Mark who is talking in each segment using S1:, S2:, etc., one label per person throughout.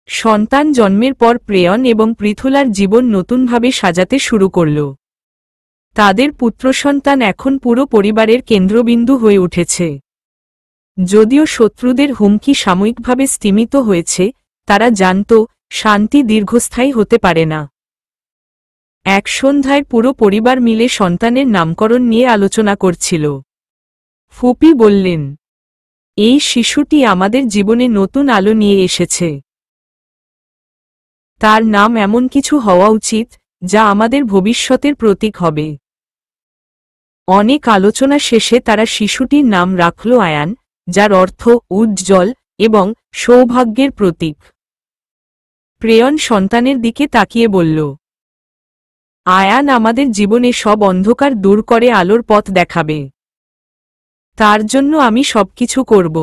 S1: সন্তান জন্মের পর প্রেয়ন এবং পৃথুলার জীবন নতুনভাবে সাজাতে শুরু করল। তাদের পুত্রসন্তান এখন পুরো পরিবারের কেন্দ্রবিন্দু হয়ে উঠেছে। যদিও শত্রুদের হুমকি সাময়িকভাবে স্তিমিত হয়েছে, তারা জানত শান্তি দীর্ঘস্থায়ী হতে পারে না। এক সন্ধ্যায় পুরো পরিবার মিলে সন্তানের নামকরণ নিয়ে আলোচনা করছিল। ফুপি বললেন, এই শিশুটি আমাদের জীবনে নতুন আলো নিয়ে এসেছে। তার নাম এমন কিছু হওয়া উচিত যা আমাদের ভবিষ্যতের প্রতীক হবে। অনেক আলোচনা শেষে তারা শিশুটির নাম রাখল আয়ান, যার অর্থ উজ্জ্বল এবং সৌভাগ্যের প্রতীক। প্রেয়ন সন্তানের দিকে তাকিয়ে বলল, আয়ান আমাদের জীবনে সব অন্ধকার দূর করে আলোর পথ দেখাবে। তার জন্য আমি সবকিছু করব।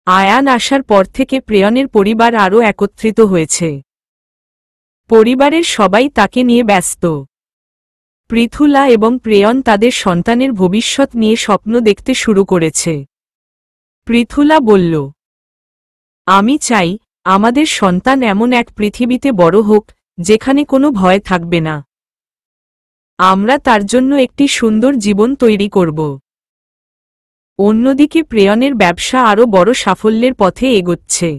S1: আয়ান আসার পর থেকে প্রেয়নের পরিবার আরও একত্রিত হয়েছে। পরিবারের সবাই তাকে নিয়ে ব্যস্ত। পৃথুলা এবং প্রেয়ন তাদের সন্তানের ভবিষ্যৎ নিয়ে স্বপ্ন দেখতে শুরু করেছে। পৃথুলা বলল, আমি চাই আমাদের সন্তান এমন এক পৃথিবীতে বড় হোক যেখানে কোনো ভয় থাকবে না। আমরা তার জন্য একটি সুন্দর জীবন তৈরি করব। অন্যদিকে প্রেয়নের ব্যবসা আরও বড় সাফল্যের পথে এগোচ্ছে।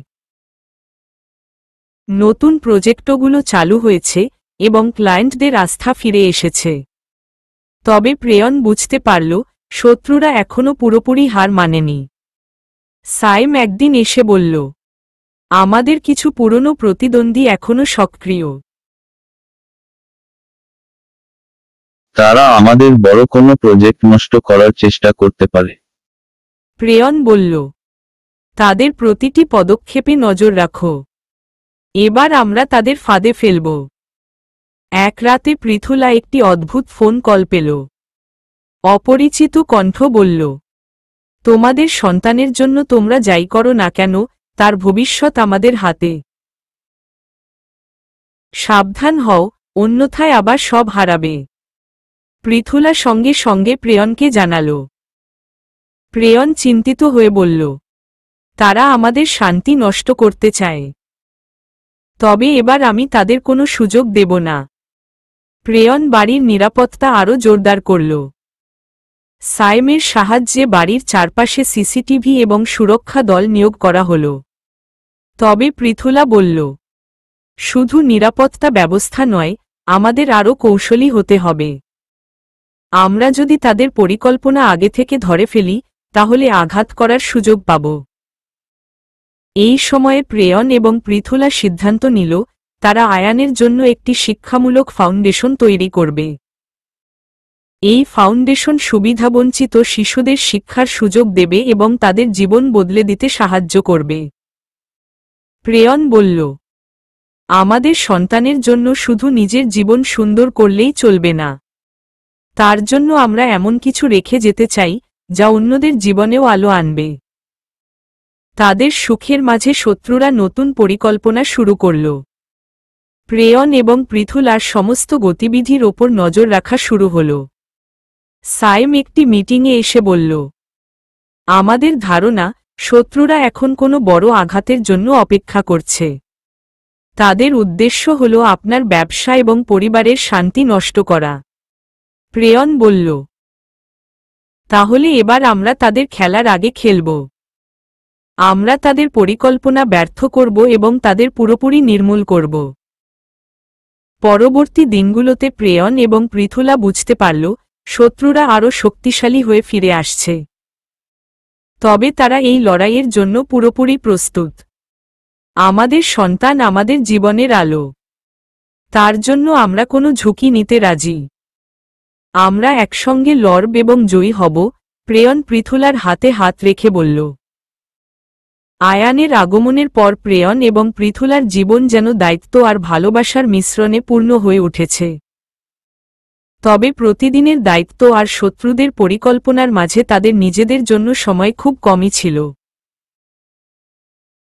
S1: নতুন প্রজেক্টগুলো চালু হয়েছে এবং ক্লায়েন্টদের আস্থা ফিরে এসেছে। তবে প্রেয়ন বুঝতে পারল শত্রুরা এখনও পুরোপুরি হার মানেনি। সাইম একদিন এসে বলল, আমাদের কিছু পুরনো প্রতিদ্বন্দ্বী এখনও সক্রিয়।
S2: তারা আমাদের বড় কোনো প্রজেক্ট নষ্ট করার চেষ্টা করতে পারে।
S1: প্রেয়ন বলল, তাদের প্রতিটি পদক্ষেপে নজর রাখো। এবার আমরা তাদের ফাঁদে ফেলব। এক রাতে পৃথুলা একটি অদ্ভুত ফোন কল পেল। অপরিচিত কণ্ঠ বলল, তোমাদের সন্তানের জন্য তোমরা যাই করো না কেন, তার ভবিষ্যৎ আমাদের হাতে। সাবধান হও, অন্যথায় আবার সব হারাবে। পৃথুলা সঙ্গে সঙ্গে প্রেয়নকে জানাল। প্রেয়ন চিন্তিত হয়ে বলল, তারা আমাদের শান্তি নষ্ট করতে চায়। তবে এবার আমি তাদের কোনো সুযোগ দেব না। প্রেয়ন বাড়ির নিরাপত্তা আরও জোরদার করল। সাইমের সাহায্যে বাড়ির চারপাশে সিসিটিভি এবং সুরক্ষা দল নিয়োগ করা হল। তবে পৃথুলা বলল, শুধু নিরাপত্তা ব্যবস্থা নয়, আমাদের আরও কৌশলী হতে হবে। আমরা যদি তাদের পরিকল্পনা আগে থেকে ধরে ফেলি তাহলে আঘাত করার সুযোগ পাব। এই সময়ে প্রেয়ন এবং পৃথুলা সিদ্ধান্ত নিল তারা আয়ানের জন্য একটি শিক্ষামূলক ফাউন্ডেশন তৈরি করবে। এই ফাউন্ডেশন সুবিধাবঞ্চিত শিশুদের শিক্ষার সুযোগ দেবে এবং তাদের জীবন বদলে দিতে সাহায্য করবে। প্রেয়ন বলল, আমাদের সন্তানের জন্য শুধু নিজের জীবন সুন্দর করলেই চলবে না। তার জন্য আমরা এমন কিছু রেখে যেতে চাই যা অন্যদের জীবনেও আলো আনবে। তাদের সুখের মাঝে শত্রুরা নতুন পরিকল্পনা শুরু করল। প্রেয়ন এবং পৃথুলার সমস্ত গতিবিধির ওপর নজর রাখা শুরু হল। সাইম একটি মিটিংয়ে এসে বলল, আমাদের ধারণা শত্রুরা এখন কোনো বড় আঘাতের জন্য অপেক্ষা করছে। তাদের উদ্দেশ্য হল আপনার ব্যবসা এবং পরিবারের শান্তি নষ্ট করা। প্রেয়ন বলল, তাহলে এবার আমরা তাদের খেলার আগে খেলব। আমরা তাদের পরিকল্পনা ব্যর্থ করব এবং তাদের পুরোপুরি নির্মূল করব। পরবর্তী দিনগুলোতে প্রেয়ন এবং পৃথুলা বুঝতে পারল শত্রুরা আরও শক্তিশালী হয়ে ফিরে আসছে। তবে তারা এই লড়াইয়ের জন্য পুরোপুরি প্রস্তুত। আমাদের সন্তান আমাদের জীবনের আলো। তার জন্য আমরা কোনো ঝুঁকি নিতে রাজি। আমরা একসঙ্গে লড়ব এবং জয়ী হব, প্রেয়ন পৃথুলার হাতে হাত রেখে বলল। আয়ানের আগমনের পর প্রেয়ন এবং পৃথুলার জীবন যেন দায়িত্ব আর ভালোবাসার মিশ্রণে পূর্ণ হয়ে উঠেছে। তবে প্রতিদিনের দায়িত্ব আর শত্রুদের পরিকল্পনার মাঝে তাদের নিজেদের জন্য সময় খুব কমই ছিল।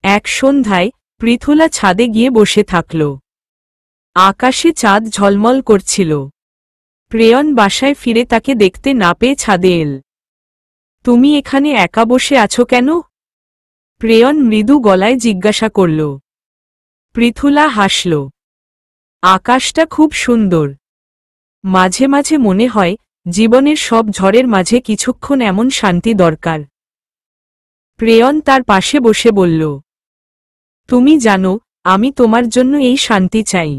S1: এক সন্ধ্যায় পৃথুলা ছাদে গিয়ে বসে থাকল। আকাশে চাঁদ ঝলমল করছিল। প্রেয়ন বাসায় ফিরে তাকে দেখতে না পেয়ে ছাদে এল। তুমি এখানে একা বসে আছো কেন? প্রেয়ন মৃদু গলায় জিজ্ঞাসা করল। পৃথুলা হাসল। আকাশটা খুব সুন্দর। মাঝে মাঝে মনে হয় জীবনের সব ঝড়ের মাঝে কিছুক্ষণ এমন শান্তি দরকার। প্রেয়ন তার পাশে বসে বলল, তুমি জানো, আমি তোমার জন্য এই শান্তি চাই।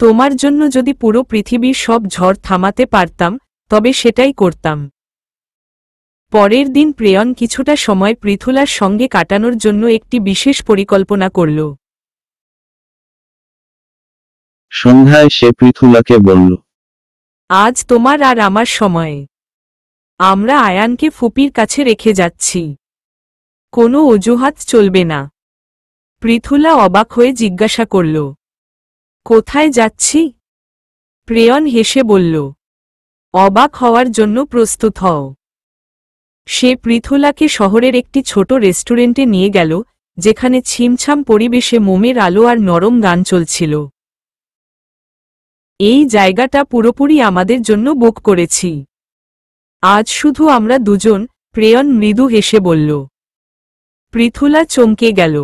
S1: তোমার জন্য যদি পুরো পৃথিবীর সব ঝড় থামাতে পারতাম, তবে সেটাই করতাম। পরের দিন প্রেয়ন কিছুটা সময় পৃথুলার সঙ্গে কাটানোর জন্য একটি বিশেষ পরিকল্পনা করল।
S2: সন্ধ্যায় সে পৃথুলাকে বলল,
S1: আজ তোমার আর আমার সময়। আমরা আয়ানকে ফুপির কাছে রেখে যাচ্ছি। কোনো অজুহাত চলবে না। পৃথুলা অবাক হয়ে জিজ্ঞাসা করল, কোথায় যাচ্ছি? প্রেয়ন হেসে বলল, অবাক হওয়ার জন্য প্রস্তুত হও। সে পৃথুলাকে শহরের একটি ছোট রেস্টুরেন্টে নিয়ে গেল, যেখানে ছিমছাম পরিবেশে মোমের আলো আর নরম গান চলছিল। এই জায়গাটা পুরোপুরি আমাদের জন্য বুক করেছি। আজ শুধু আমরা দুজন, প্রেয়ন মৃদু হেসে বলল। পৃথুলা চমকে গেল।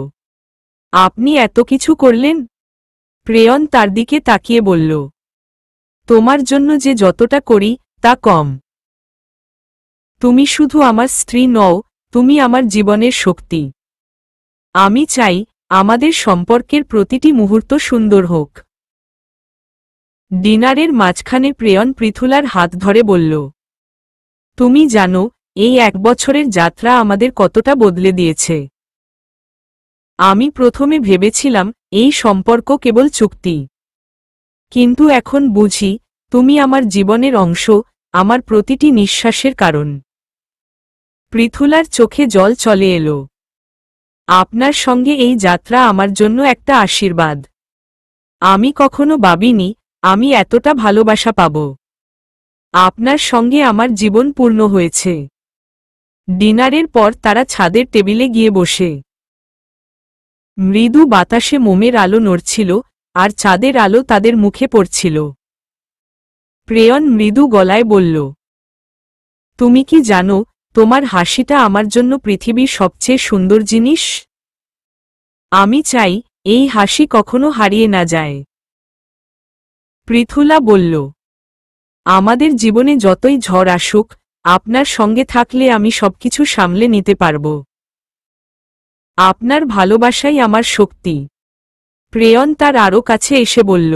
S1: আপনি এত কিছু করলেন? প্রেয়ন তার দিকে তাকিয়ে বলল, তোমার জন্য যে যতটা করি তা কম। তুমি শুধু আমার স্ত্রী নও, তুমি আমার জীবনের শক্তি। আমি চাই আমাদের সম্পর্কের প্রতিটি মুহূর্ত সুন্দর হোক। ডিনারের মাঝখানে প্রেয়ন পৃথুলার হাত ধরে বলল, তুমি জানো, এই 1 বছরের যাত্রা আমাদের কতটা বদলে দিয়েছে। আমি প্রথমে ভেবেছিলাম এই সম্পর্ক কেবল চুক্তি, কিন্তু এখন বুঝি তুমি আমার জীবনের অংশ, আমার প্রতিটি নিঃশ্বাসের কারণ। পৃথুলার চোখে জল চলে এলো। আপনার সঙ্গে এই যাত্রা আমার জন্য একটা আশীর্বাদ। আমি কখনো ভাবিনি আমি এতটা ভালোবাসা পাব। আপনার সঙ্গে আমার জীবন পূর্ণ হয়েছে। ডিনারের পর তারা ছাদের টেবিলে গিয়ে বসে। মৃদু বাতাসে মোমের আলো নড়ছিল, আর চাঁদের আলো তাদের মুখে পড়ছিল। প্রেয়ন মৃদু গলায় বলল, তুমি কি জানো, তোমার হাসিটা আমার জন্য পৃথিবীর সবচেয়ে সুন্দর জিনিস। আমি চাই এই হাসি কখনো হারিয়ে না যায়। পৃথুলা বলল, আমাদের জীবনে যতই ঝড় আসুক, আপনার সঙ্গে থাকলে আমি সবকিছু সামলে নিতে পারব। আপনার ভালোবাসাই আমার শক্তি। প্রেয়ন তার আরও কাছে এসে বলল,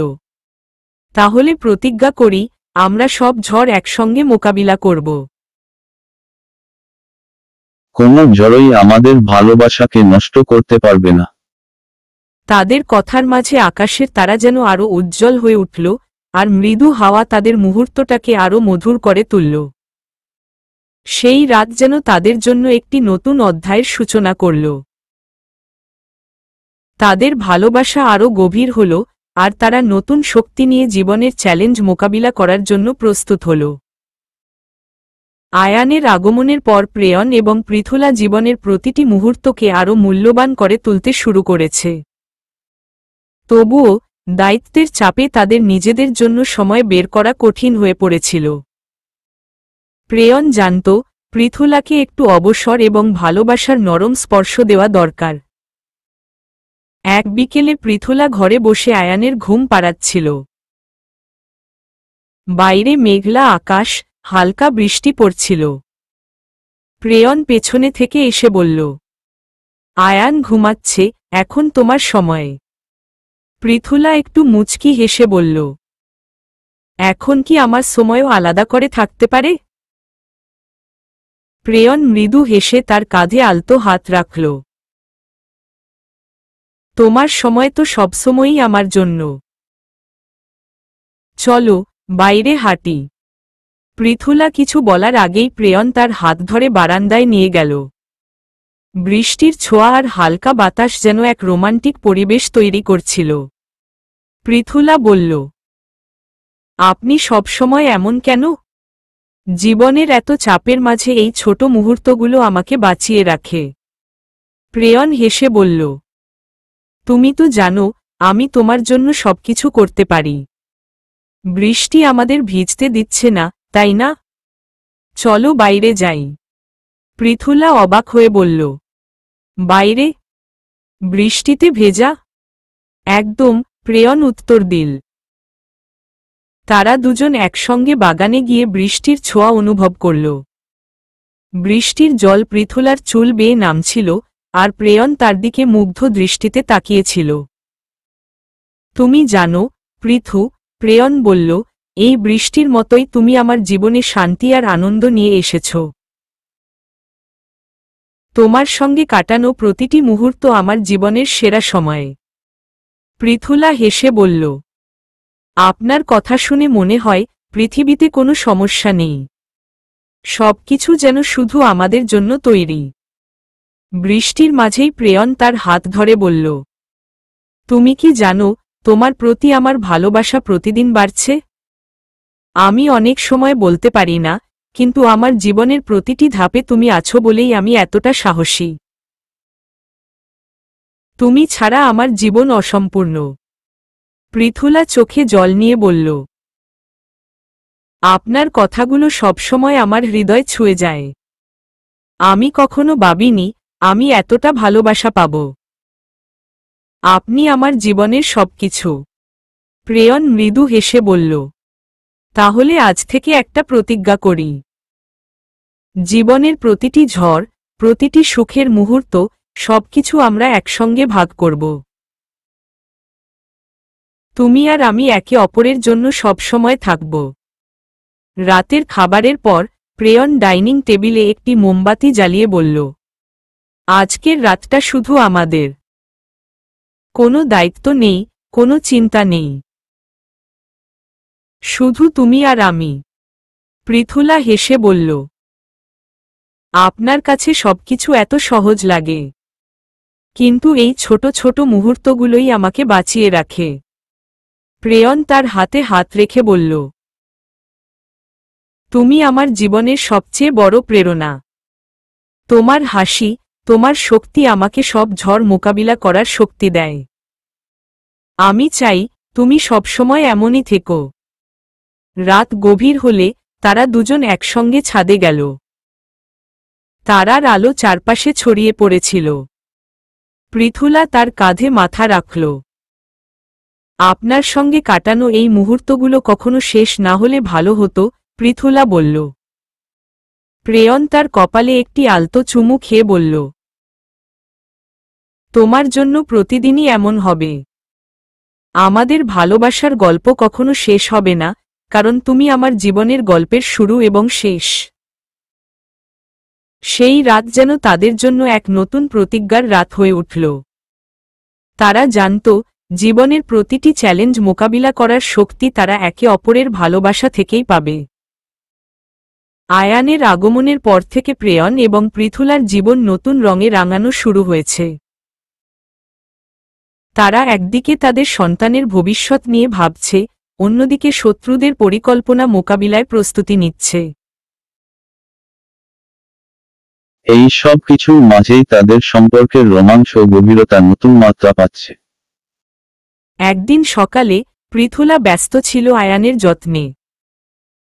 S1: তাহলে প্রতিজ্ঞা করি, আমরা সব ঝড় একসঙ্গে মোকাবিলা করব।
S2: কোনো ঝড়ই আমাদের ভালোবাসাকে নষ্ট করতে পারবে না।
S1: তাদের কথার মাঝে আকাশের তারা যেন আরও উজ্জ্বল হয়ে উঠল, আর মৃদু হাওয়া তাদের মুহূর্তটাকে আরও মধুর করে তুলল। সেই রাত যেন তাদের জন্য একটি নতুন অধ্যায়ের সূচনা করল। তাদের ভালোবাসা আরও গভীর হল, আর তারা নতুন শক্তি নিয়ে জীবনের চ্যালেঞ্জ মোকাবিলা করার জন্য প্রস্তুত হল। আয়ানের আগমনের পর প্রেয়ন এবং পৃথুলা জীবনের প্রতিটি মুহূর্তকে আরও মূল্যবান করে তুলতে শুরু করেছে। তবুও দায়িত্বের চাপে তাদের নিজেদের জন্য সময় বের করা কঠিন হয়ে পড়েছিল। প্রেয়ন জানত, পৃথুলাকে একটু অবসর এবং ভালোবাসার নরম স্পর্শ দেওয়া দরকার। এক বিকেলে পৃথুলা ঘরে বসে আয়ানের ঘুম পাড়াচ্ছিল। বাইরে মেঘলা আকাশ, হালকা বৃষ্টি পড়ছিল। প্রেয়ন পেছনে থেকে এসে বলল, আয়ান ঘুমাচ্ছে, এখন তোমার সময়। পৃথুলা একটু মুচকি হেসে বলল, এখন কি আমার সময়ও আলাদা করে থাকতে পারে? প্রেয়ন মৃদু হেসে তার কাঁধে আলতো হাত রাখল। তোমার সময় তো সবসময়ই আমার জন্য। চলো বাইরে হাঁটি। পৃথুলা কিছু বলার আগেই প্রেয়ন তার হাত ধরে বারান্দায় নিয়ে গেল। বৃষ্টির ছোঁয়া আর হালকা বাতাস যেন এক রোমান্টিক পরিবেশ তৈরি করছিল। পৃথুলা বলল, আপনি সবসময় এমন কেন? জীবনের এত চাপের মাঝে এই ছোট মুহূর্তগুলো আমাকে বাঁচিয়ে রাখে। প্রেয়ন হেসে বলল, তুমি তো জানো, আমি তোমার জন্য সবকিছু করতে পারি। বৃষ্টি আমাদের ভিজতে দিচ্ছে না, তাই না? চলো বাইরে যাই। পৃথুলা অবাক হয়ে বলল, বাইরে? বৃষ্টিতে ভেজা? একদম, প্রেয়ন উত্তর দিল। তারা দুজন একসঙ্গে বাগানে গিয়ে বৃষ্টির ছোঁয়া অনুভব করল। বৃষ্টির জল পৃথুলার চুল বেয়ে নামছিল, আর প্রেয়ন তার দিকে মুগ্ধ দৃষ্টিতে তাকিয়েছিল। তুমি জানো, পৃথু, প্রেয়ন বলল, এই বৃষ্টির মতোই তুমি আমার জীবনে শান্তি আর আনন্দ নিয়ে এসেছ। তোমার সঙ্গে কাটানো প্রতিটি মুহূর্ত আমার জীবনের সেরা সময়ে। পৃথুলা হেসে বলল, আপনার কথা শুনে মনে হয় পৃথিবীতে কোনো সমস্যা নেই। সবকিছু যেন শুধু আমাদের জন্য তৈরি। বৃষ্টির মাঝেই প্রেয়ন তার হাত ধরে বলল, তুমি কি জানো, তোমার প্রতি আমার ভালোবাসা প্রতিদিন বাড়ছে। আমি অনেক সময় বলতে পারি না, কিন্তু আমার জীবনের প্রতিটি ধাপে তুমি আছো বলেই আমি এতটা সাহসী। তুমি ছাড়া আমার জীবন অসম্পূর্ণ। পৃথুলা চোখে জল নিয়ে বলল, আপনার কথাগুলো সবসময় আমার হৃদয় ছুঁয়ে যায়। আমি কখনো ভাবিনি আমি এতটা ভালোবাসা পাব। আপনি আমার জীবনের সবকিছু। প্রেয়ন মৃদু হেসে বলল, তাহলে আজ থেকে একটা প্রতিজ্ঞা করি। জীবনের প্রতিটি ঝড়, প্রতিটি সুখের মুহূর্ত, সবকিছু আমরা একসঙ্গে ভাগ করব। তুমি আর আমি একে অপরের জন্য সবসময় থাকব। রাতের খাবারের পর প্রেয়ন ডাইনিং টেবিলে একটি মোমবাতি জ্বালিয়ে বলল, আজকের রাতটা শুধু আমাদের। কোনো দায়িত্ব নেই, কোনো চিন্তা নেই। শুধু তুমি আর আমি। পৃথুলা হেসে বলল, আপনার কাছে সবকিছু এত সহজ লাগে, কিন্তু এই ছোট ছোট মুহূর্তগুলোই আমাকে বাঁচিয়ে রাখে। প্রেয়ন তার হাতে হাত রেখে বলল, তুমি আমার জীবনের সবচেয়ে বড় প্রেরণা। তোমার হাসি, তোমার শক্তি আমাকে সব ঝড় মোকাবিলা করার শক্তি দেয়। আমি চাই তুমি সবসময় এমনই থেকো। রাত গভীর হলে তারা দুজন একসঙ্গে ছাদে গেল। তারার আলো চারপাশে ছড়িয়ে পড়েছিল। পৃথুলা তার কাঁধে মাথা রাখল। আপনার সঙ্গে কাটানো এই মুহূর্তগুলো কখনো শেষ না হলে ভালো হতো, পৃথুলা বলল। প্রেয়ন তার কপালে একটি আলতো চুমু খেয়ে বলল, তোমার জন্য প্রতিদিনই এমন হবে। আমাদের ভালোবাসার গল্প কখনো শেষ হবে না, কারণ তুমি আমার জীবনের গল্পের শুরু এবং শেষ। সেই রাত যেন তাদের জন্য এক নতুন প্রতিজ্ঞার রাত হয়ে উঠল। তারা জানত, জীবনের প্রতিটি চ্যালেঞ্জ মোকাবিলা করার শক্তি তারা একে অপরের ভালোবাসা থেকেই পাবে। আয়ানের আগমনের পর থেকে প্রেয়ন এবং পৃথুলার জীবন নতুন রঙে রাঙানো শুরু হয়েছে। তারা একদিকে তাদের সন্তানের ভবিষ্যৎ নিয়ে ভাবছে, অন্যদিকে শত্রুদের পরিকল্পনা মোকাবিলায় প্রস্তুতি নিচ্ছে।
S2: এই সব কিছুর মাঝেই তাদের সম্পর্কের রোমাঞ্চ ও গভীরতা নতুন মাত্রা পাচ্ছে।
S1: একদিন সকালে পৃথুলা ব্যস্ত ছিল আয়ানের যত্নে।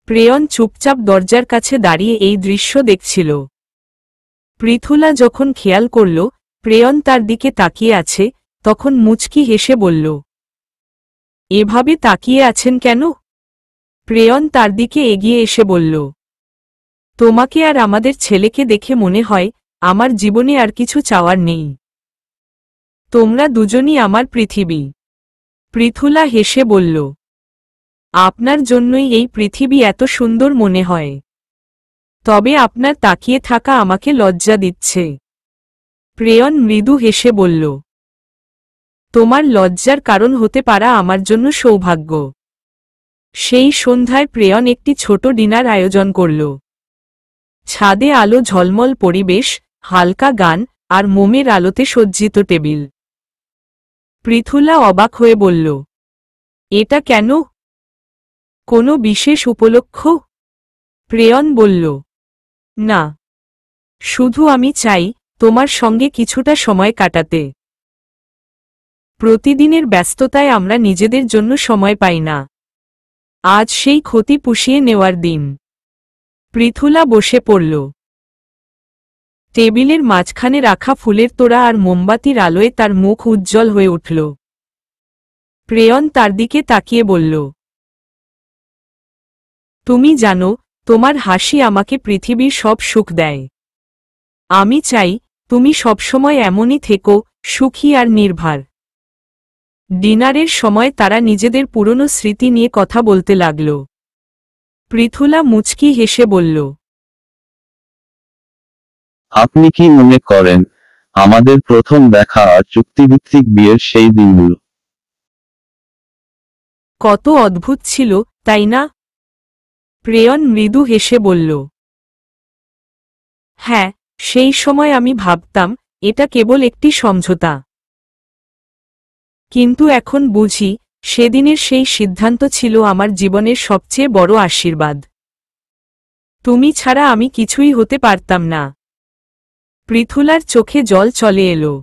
S1: প্রেয়ন চুপচাপ দরজার কাছে দাঁড়িয়ে এই দৃশ্য দেখছিল। পৃথুলা যখন খেয়াল করল প্রেয়ন তার দিকে তাকিয়ে আছে, তখন মুচকি হেসে বলল, এভাবে তাকিয়ে আছেন কেন? প্রেয়ন তার দিকে এগিয়ে এসে বলল, তোমাকে আর আমাদের ছেলেকে দেখে মনে হয় আমার জীবনে আর কিছু চাওয়ার নেই। তোমরা দুজনই আমার পৃথিবী। পৃথুলা হেসে বলল, আপনার জন্যই এই পৃথিবী এত সুন্দর মনে হয়। তবে আপনার তাকিয়ে থাকা আমাকে লজ্জা দিচ্ছে। প্রেয়ন মৃদু হেসে বলল, তোমার লজ্জার কারণ হতে পারা আমার জন্য সৌভাগ্য। সেই সন্ধ্যায় প্রেয়ন একটি ছোট ডিনার আয়োজন করল। ছাদে আলো ঝলমল পরিবেশ, হালকা গান, আর মোমের আলোতে সজ্জিত টেবিল। পৃথুলা অবাক হয়ে বলল, এটা কেন? কোনো বিশেষ উপলক্ষ? প্রেয়ন বলল, না, শুধু আমি চাই তোমার সঙ্গে কিছুটা সময় কাটাতে। প্রতিদিনের ব্যস্ততায় আমরা নিজেদের জন্য সময় পাই না। আজ সেই ক্ষতি পুষিয়ে নেওয়ার দিন। পৃথুলা বসে পড়ল। টেবিলের মাঝখানে রাখা ফুলের তোড়া আর মোমবাতির আলোয় তার মুখ উজ্জ্বল হয়ে উঠল। প্রেয়ন তার দিকে তাকিয়ে বলল, তুমি জানো, তোমার হাসি আমাকে পৃথিবীর সব সুখ দেয়। আমি চাই তুমি সবসময় এমনই থেকো, সুখী আর নির্ভর। ডিনারের সময় তারা নিজেদের পুরনো স্মৃতি নিয়ে কথা বলতে লাগল। পৃথুলা মুচকি হেসে বলল,
S2: আপনি কি মনে করেন আমাদের প্রথম দেখা আর চুক্তিভিত্তিক বিয়ের সেই দিনগুলো?
S1: কত অদ্ভুত ছিল, তাই না? প্রেয়ন মৃদু হেসে বলল, হ্যাঁ, সেই সময় আমি ভাবতাম এটা কেবল একটি সমঝোতা। কিন্তু এখন বুঝি সেদিনের সেই সিদ্ধান্ত ছিল আমার জীবনের সবচেয়ে বড় আশীর্বাদ। তুমি ছাড়া আমি কিছুই হতে পারতাম না। পৃথুলার চোখে জল চলে এলো।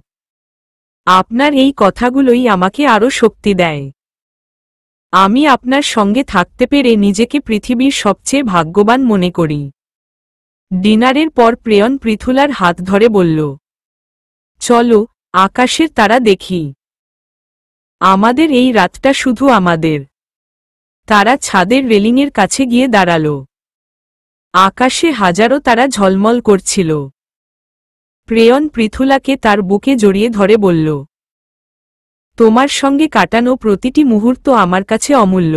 S1: আপনার এই কথাগুলোই আমাকে আরও শক্তি দেয়। আমি আপনার সঙ্গে থাকতে পেরে নিজেকে পৃথিবীর সবচেয়ে ভাগ্যবান মনে করি। ডিনারের পর প্রেয়ন পৃথুলার হাত ধরে বলল, চলো, আকাশের তারা দেখি। আমাদের এই রাতটা শুধু আমাদের। তারা ছাদের রেলিংয়ের কাছে গিয়ে দাঁড়াল। আকাশে হাজারো তারা ঝলমল করছিল। প্রেয়ন পৃথুলাকে তার বুকে জড়িয়ে ধরে বলল, তোমার সঙ্গে কাটানো প্রতিটি মুহূর্ত আমার কাছে অমূল্য।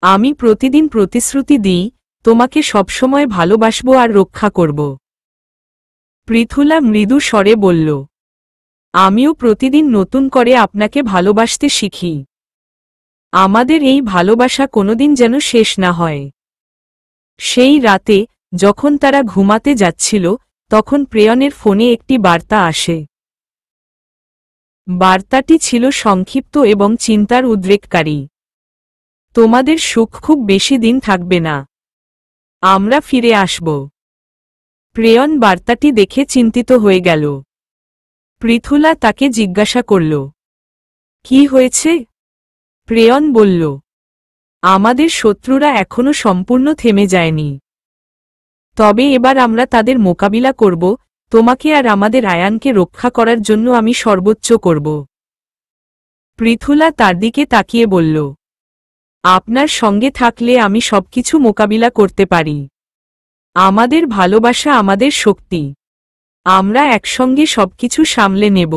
S1: আমি প্রতিদিন প্রতিশ্রুতি দিই, তোমাকে সবসময় ভালোবাসব আর রক্ষা করব। পৃথুলা মৃদু স্বরে বলল, আমিও প্রতিদিন নতুন করে আপনাকে ভালোবাসতে শিখি। আমাদের এই ভালোবাসা কোনোদিন যেন শেষ না হয়। সেই রাতে যখন তারা ঘুমাতে যাচ্ছিল, তখন প্রেয়নের ফোনে একটি বার্তা আসে। বার্তাটি ছিল সংক্ষিপ্ত এবং চিন্তার উদ্রেককারী। তোমাদের সুখ খুব বেশি দিন থাকবে না। আমরা ফিরে আসব। প্রেয়ন বার্তাটি দেখে চিন্তিত হয়ে গেল। পৃথুলা তাকে জিজ্ঞাসা করল, কি হয়েছে? প্রেয়ন বলল, আমাদের শত্রুরা এখনো সম্পূর্ণ থেমে যায়নি। তবে এবার আমরা তাদের মোকাবিলা করব। তোমাকে আর আমাদের আয়ানকে রক্ষা করার জন্য আমি সর্বোচ্চ করব। পৃথুলা তার দিকে তাকিয়ে বলল, আপনার সঙ্গে থাকলে আমি সবকিছু মোকাবিলা করতে পারি। আমাদের ভালোবাসা আমাদের শক্তি। আমরা একসঙ্গে সবকিছু সামলে নেব।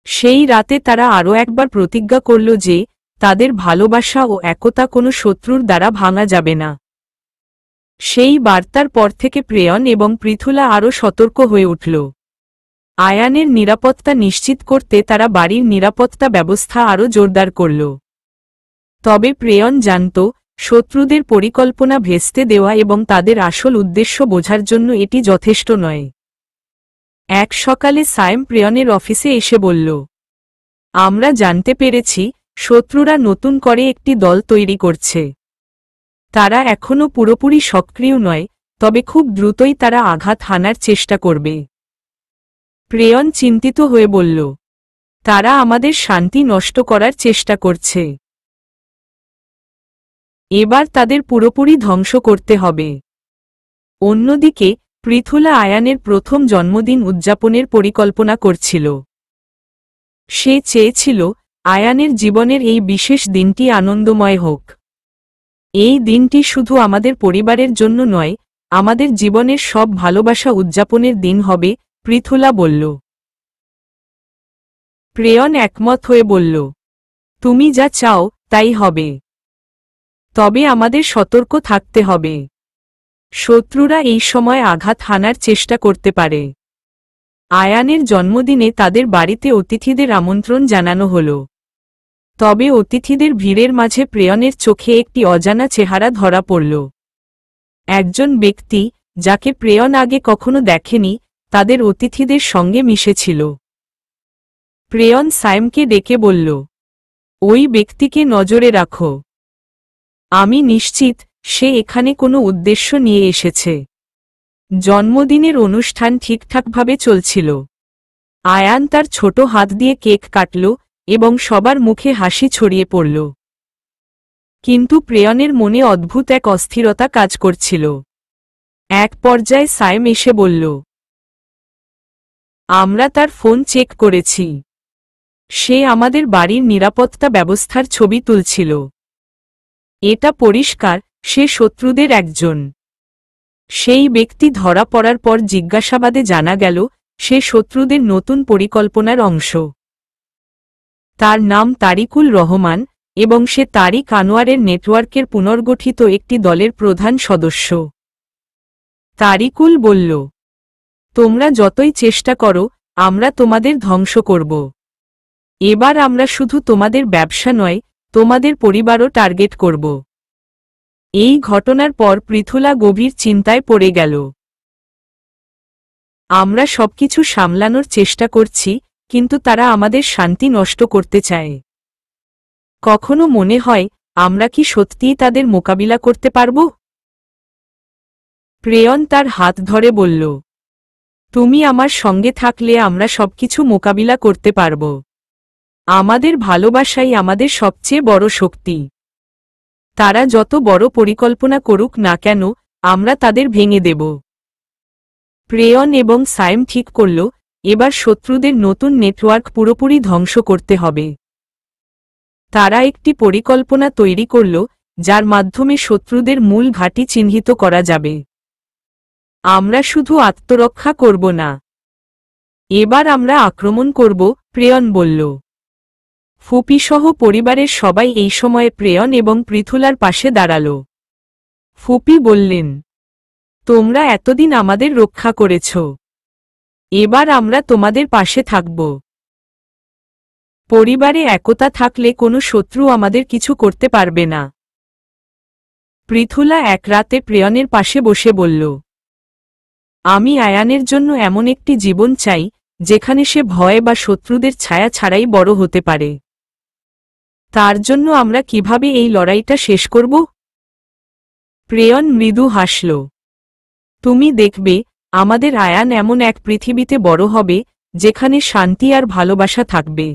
S1: সেই রাতে তারা আরও একবার প্রতিজ্ঞা করল যে তাদের ভালোবাসা ও একতা কোনো শত্রুর দ্বারা ভাঙা যাবে না। সেই বার্তার পর থেকে প্রেয়ন এবং পৃথুলা আরও সতর্ক হয়ে উঠল। আয়ানের নিরাপত্তা নিশ্চিত করতে তারা বাড়ির নিরাপত্তা ব্যবস্থা আরও জোরদার করল। তবে প্রেয়ন জানত, শত্রুদের পরিকল্পনা ভেস্তে দেওয়া এবং তাদের আসল উদ্দেশ্য বোঝার জন্য এটি যথেষ্ট নয়। এক সকালে সায়েম প্রেয়নের অফিসে এসে বলল, আমরা জানতে পেরেছি শত্রুরা নতুন করে একটি দল তৈরি করছে। তারা এখনও পুরোপুরি সক্রিয় নয়, তবে খুব দ্রুতই তারা আঘাত হানার চেষ্টা করবে। প্রেয়ন চিন্তিত হয়ে বলল, তারা আমাদের শান্তি নষ্ট করার চেষ্টা করছে। এবার তাদের পুরোপুরি ধ্বংস করতে হবে। অন্যদিকে পৃথুলা আয়ানের প্রথম জন্মদিন উদযাপনের পরিকল্পনা করছিল। সে চেয়েছিল আয়ানের জীবনের এই বিশেষ দিনটি আনন্দময় হোক। এই দিনটি শুধু আমাদের পরিবারের জন্য নয়, আমাদের জীবনের সব ভালোবাসা উদযাপনের দিন হবে, পৃথুলা বলল। প্রেয়ন একমত হয়ে বলল, তুমি যা চাও তাই হবে। তবে আমাদের সতর্ক থাকতে হবে। শত্রুরা এই সময় আঘাত হানার চেষ্টা করতে পারে। আয়ানের জন্মদিনে তাদের বাড়িতে অতিথিদের আমন্ত্রণ জানানো হল। তবে অতিথিদের ভিড়ের মাঝে প্রেয়নের চোখে একটি অজানা চেহারা ধরা পড়ল। একজন ব্যক্তি যাকে প্রেয়ন আগে কখনো দেখেনি, তাদের অতিথিদের সঙ্গে মিশেছিল। প্রেয়ন সায়েমকে ডেকে বলল, ওই ব্যক্তিকে নজরে রাখো। আমি নিশ্চিত সে এখানে কোনো উদ্দেশ্য নিয়ে এসেছে। জন্মদিনের অনুষ্ঠান ঠিকঠাকভাবে চলছিল। আয়ান তার ছোট হাত দিয়ে কেক কাটল এবং সবার মুখে হাসি ছড়িয়ে পড়ল। কিন্তু প্রেয়নের মনে অদ্ভুত এক অস্থিরতা কাজ করছিল। এক পর্যায়ে সায়েম এসে বলল, আমরা তার ফোন চেক করেছি। সে আমাদের বাড়ির নিরাপত্তা ব্যবস্থার ছবি তুলছিল। এটা পরিষ্কার, সে শত্রুদের একজন। সেই ব্যক্তি ধরা পড়ার পর জিজ্ঞাসাবাদে জানা গেল সে শত্রুদের নতুন পরিকল্পনার অংশ। তার নাম তারিকুল রহমান এবং সে তারিক আনোয়ারের নেটওয়ার্কের পুনর্গঠিত একটি দলের প্রধান সদস্য। তারিকুল বলল, তোমরা যতই চেষ্টা করো, আমরা তোমাদের ধ্বংস করব। এবার আমরা শুধু তোমাদের ব্যবসা নয়, তোমাদের পরিবারও টার্গেট করব। এই ঘটনার পর পৃথুলা গভীর চিন্তায় পড়ে গেল। আমরা সবকিছু সামলানোর চেষ্টা করছি, কিন্তু তারা আমাদের শান্তি নষ্ট করতে চায়। কখনো মনে হয় আমরা কি সত্যিই তাদের মোকাবিলা করতে পারব? প্রেয়ন তার হাত ধরে বলল, তুমি আমার সঙ্গে থাকলে আমরা সবকিছু মোকাবিলা করতে পারব। আমাদের ভালোবাসাই আমাদের সবচেয়ে বড় শক্তি। তারা যত বড় পরিকল্পনা করুক না কেন, আমরা তাদের ভেঙে দেব। প্রেয়ন এবং সায়েম ঠিক করল, এবার শত্রুদের নতুন নেটওয়ার্ক পুরোপুরি ধ্বংস করতে হবে। তারা একটি পরিকল্পনা তৈরি করল, যার মাধ্যমে শত্রুদের মূল ঘাঁটি চিহ্নিত করা যাবে। আমরা শুধু আত্মরক্ষা করব না, এবার আমরা আক্রমণ করব, প্রেয়ন বলল। ফুপিসহ পরিবারের সবাই এই সময়ে প্রেয়ন এবং পৃথুলার পাশে দাঁড়াল। ফুপি বললেন, তোমরা এতদিন আমাদের রক্ষা করেছ, এবার আমরা তোমাদের পাশে থাকব। পরিবারে একতা থাকলে কোনো শত্রু আমাদের কিছু করতে পারবে না। পৃথুলা এক রাতে প্রেয়নের পাশে বসে বলল, আমি আয়ানের জন্য এমন একটি জীবন চাই, যেখানে সে ভয় বা শত্রুদের ছায়া ছাড়াই বড় হতে পারে। তার জন্য আমরা কিভাবে এই লড়াইটা শেষ করব? প্রেয়ন মৃদু হাসল, তুমি দেখবে, আমাদের আয়ান এমন এক পৃথিবীতে বড় হবে, যেখানে শান্তি আর ভালোবাসা থাকবে।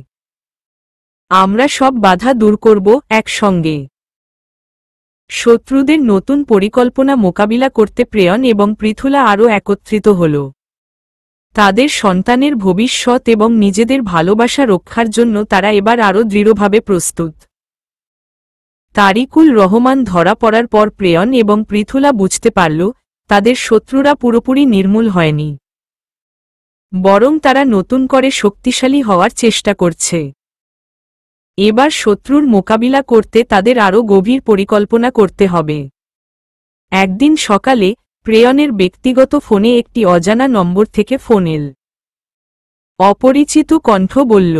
S1: আমরা সব বাধা দূর করব একসঙ্গে। শত্রুদের নতুন পরিকল্পনা মোকাবিলা করতে প্রেয়ন এবং পৃথুলা আরও একত্রিত হল। তাদের সন্তানের ভবিষ্যৎ এবং নিজেদের ভালোবাসা রক্ষার জন্য তারা এবার আরও দৃঢ়ভাবে প্রস্তুত। তারিকুল রহমান ধরা পড়ার পর প্রেয়ন এবং পৃথুলা বুঝতে পারল, তাদের শত্রুরা পুরোপুরি নির্মূল হয়নি, বরং তারা নতুন করে শক্তিশালী হওয়ার চেষ্টা করছে। এবার শত্রুর মোকাবিলা করতে তাদের আরও গভীর পরিকল্পনা করতে হবে। একদিন সকালে প্রেয়নের ব্যক্তিগত ফোনে একটি অজানা নম্বর থেকে ফোন এল। অপরিচিত কণ্ঠ বলল,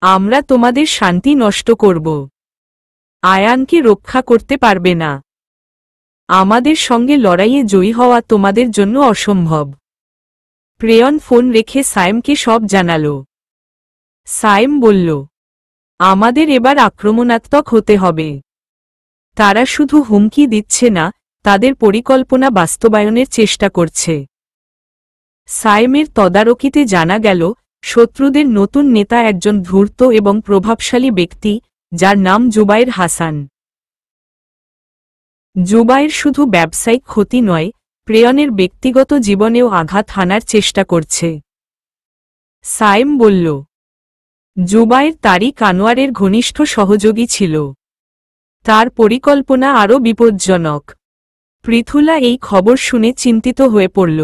S1: আমরা তোমাদের শান্তি নষ্ট করব। আয়ানকে রক্ষা করতে পারবে না। আমাদের সঙ্গে লড়াইয়ে জয়ী হওয়া তোমাদের জন্য অসম্ভব। প্রেয়ন ফোন রেখে সায়েমকে সব জানাল। সায়েম বলল, আমাদের এবার আক্রমণাত্মক হতে হবে। তারা শুধু হুমকি দিচ্ছে না, তাদের পরিকল্পনা বাস্তবায়নের চেষ্টা করছে। সায়েমের তদারকিতে জানা গেল, শত্রুদের নতুন নেতা একজন ধূর্ত এবং প্রভাবশালী ব্যক্তি, যার নাম জুবায়ের হাসান। জুবায়ের শুধু ব্যবসায়িক ক্ষতি নয়, প্রেয়নের ব্যক্তিগত জীবনেও আঘাত হানার চেষ্টা করছে। সায়েম বলল, জুবায়ের তারিক আনোয়ারের ঘনিষ্ঠ সহযোগী ছিল। তার পরিকল্পনা আরও বিপজ্জনক। পৃথুলা এই খবর শুনে চিন্তিত হয়ে পড়ল।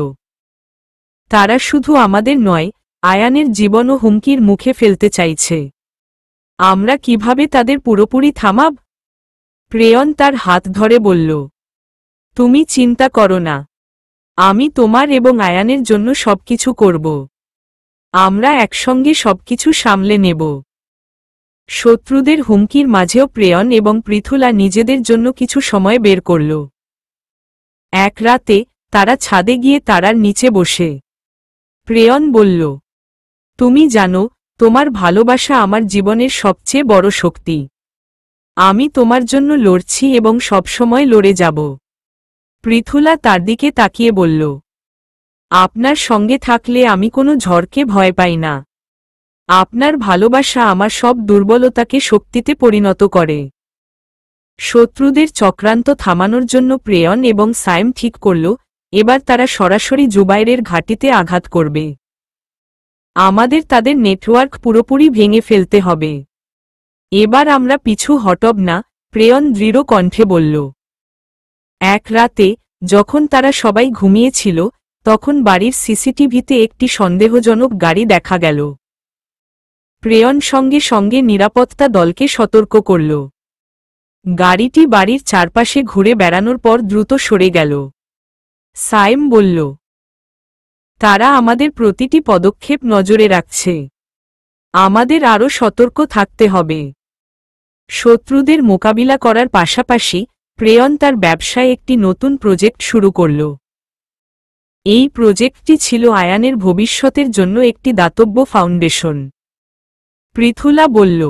S1: তারা শুধু আমাদের নয়, আয়ানের জীবনও হুমকির মুখে ফেলতে চাইছে। আমরা কিভাবে তাদের পুরোপুরি থামাব? প্রেয়ন তার হাত ধরে বলল, তুমি চিন্তা করো না, আমি তোমার এবং আয়ানের জন্য সবকিছু করব। আমরা একসঙ্গে সবকিছু সামলে নেব। শত্রুদের হুমকির মাঝেও প্রেয়ন এবং পৃথুলা নিজেদের জন্য কিছু সময় বের করল। এক রাতে তারা ছাদে গিয়ে তারার নিচে বসে প্রেয়ন বলল, তুমি জানো, তোমার ভালোবাসা আমার জীবনের সবচেয়ে বড় শক্তি। আমি তোমার জন্য লড়ছি এবং সবসময় লড়ে যাব। পৃথুলা তার দিকে তাকিয়ে বলল, আপনার সঙ্গে থাকলে আমি কোনো ঝড়কে ভয় পাই না। আপনার ভালোবাসা আমার সব দুর্বলতাকে শক্তিতে পরিণত করে। শত্রুদের চক্রান্ত থামানোর জন্য প্রেয়ন এবং সায়েম ঠিক করল, এবার তারা সরাসরি জুবায়েরের ঘাঁটিতে আঘাত করবে। আমাদের তাদের নেটওয়ার্ক পুরোপুরি ভেঙে ফেলতে হবে। এবার আমরা পিছু হটব না, প্রেয়ন দৃঢ় কণ্ঠে বলল। এক রাতে, যখন তারা সবাই ঘুমিয়েছিল, তখন বাড়ির সিসিটিভিতে একটি সন্দেহজনক গাড়ি দেখা গেল। প্রেয়ন সঙ্গে সঙ্গে নিরাপত্তা দলকে সতর্ক করল। গাড়িটি বাড়ির চারপাশে ঘুরে বেড়ানোর পর দ্রুত সরে গেল। সাইম বলল, তারা আমাদের প্রতিটি পদক্ষেপ নজরে রাখছে। আমাদের আরও সতর্ক থাকতে হবে। শত্রুদের মোকাবিলা করার পাশাপাশি প্রেয়ন তার ব্যবসায় একটি নতুন প্রজেক্ট শুরু করল। এই প্রজেক্টটি ছিল আয়ানের ভবিষ্যতের জন্য একটি দাতব্য ফাউন্ডেশন। পৃথুলা বলল,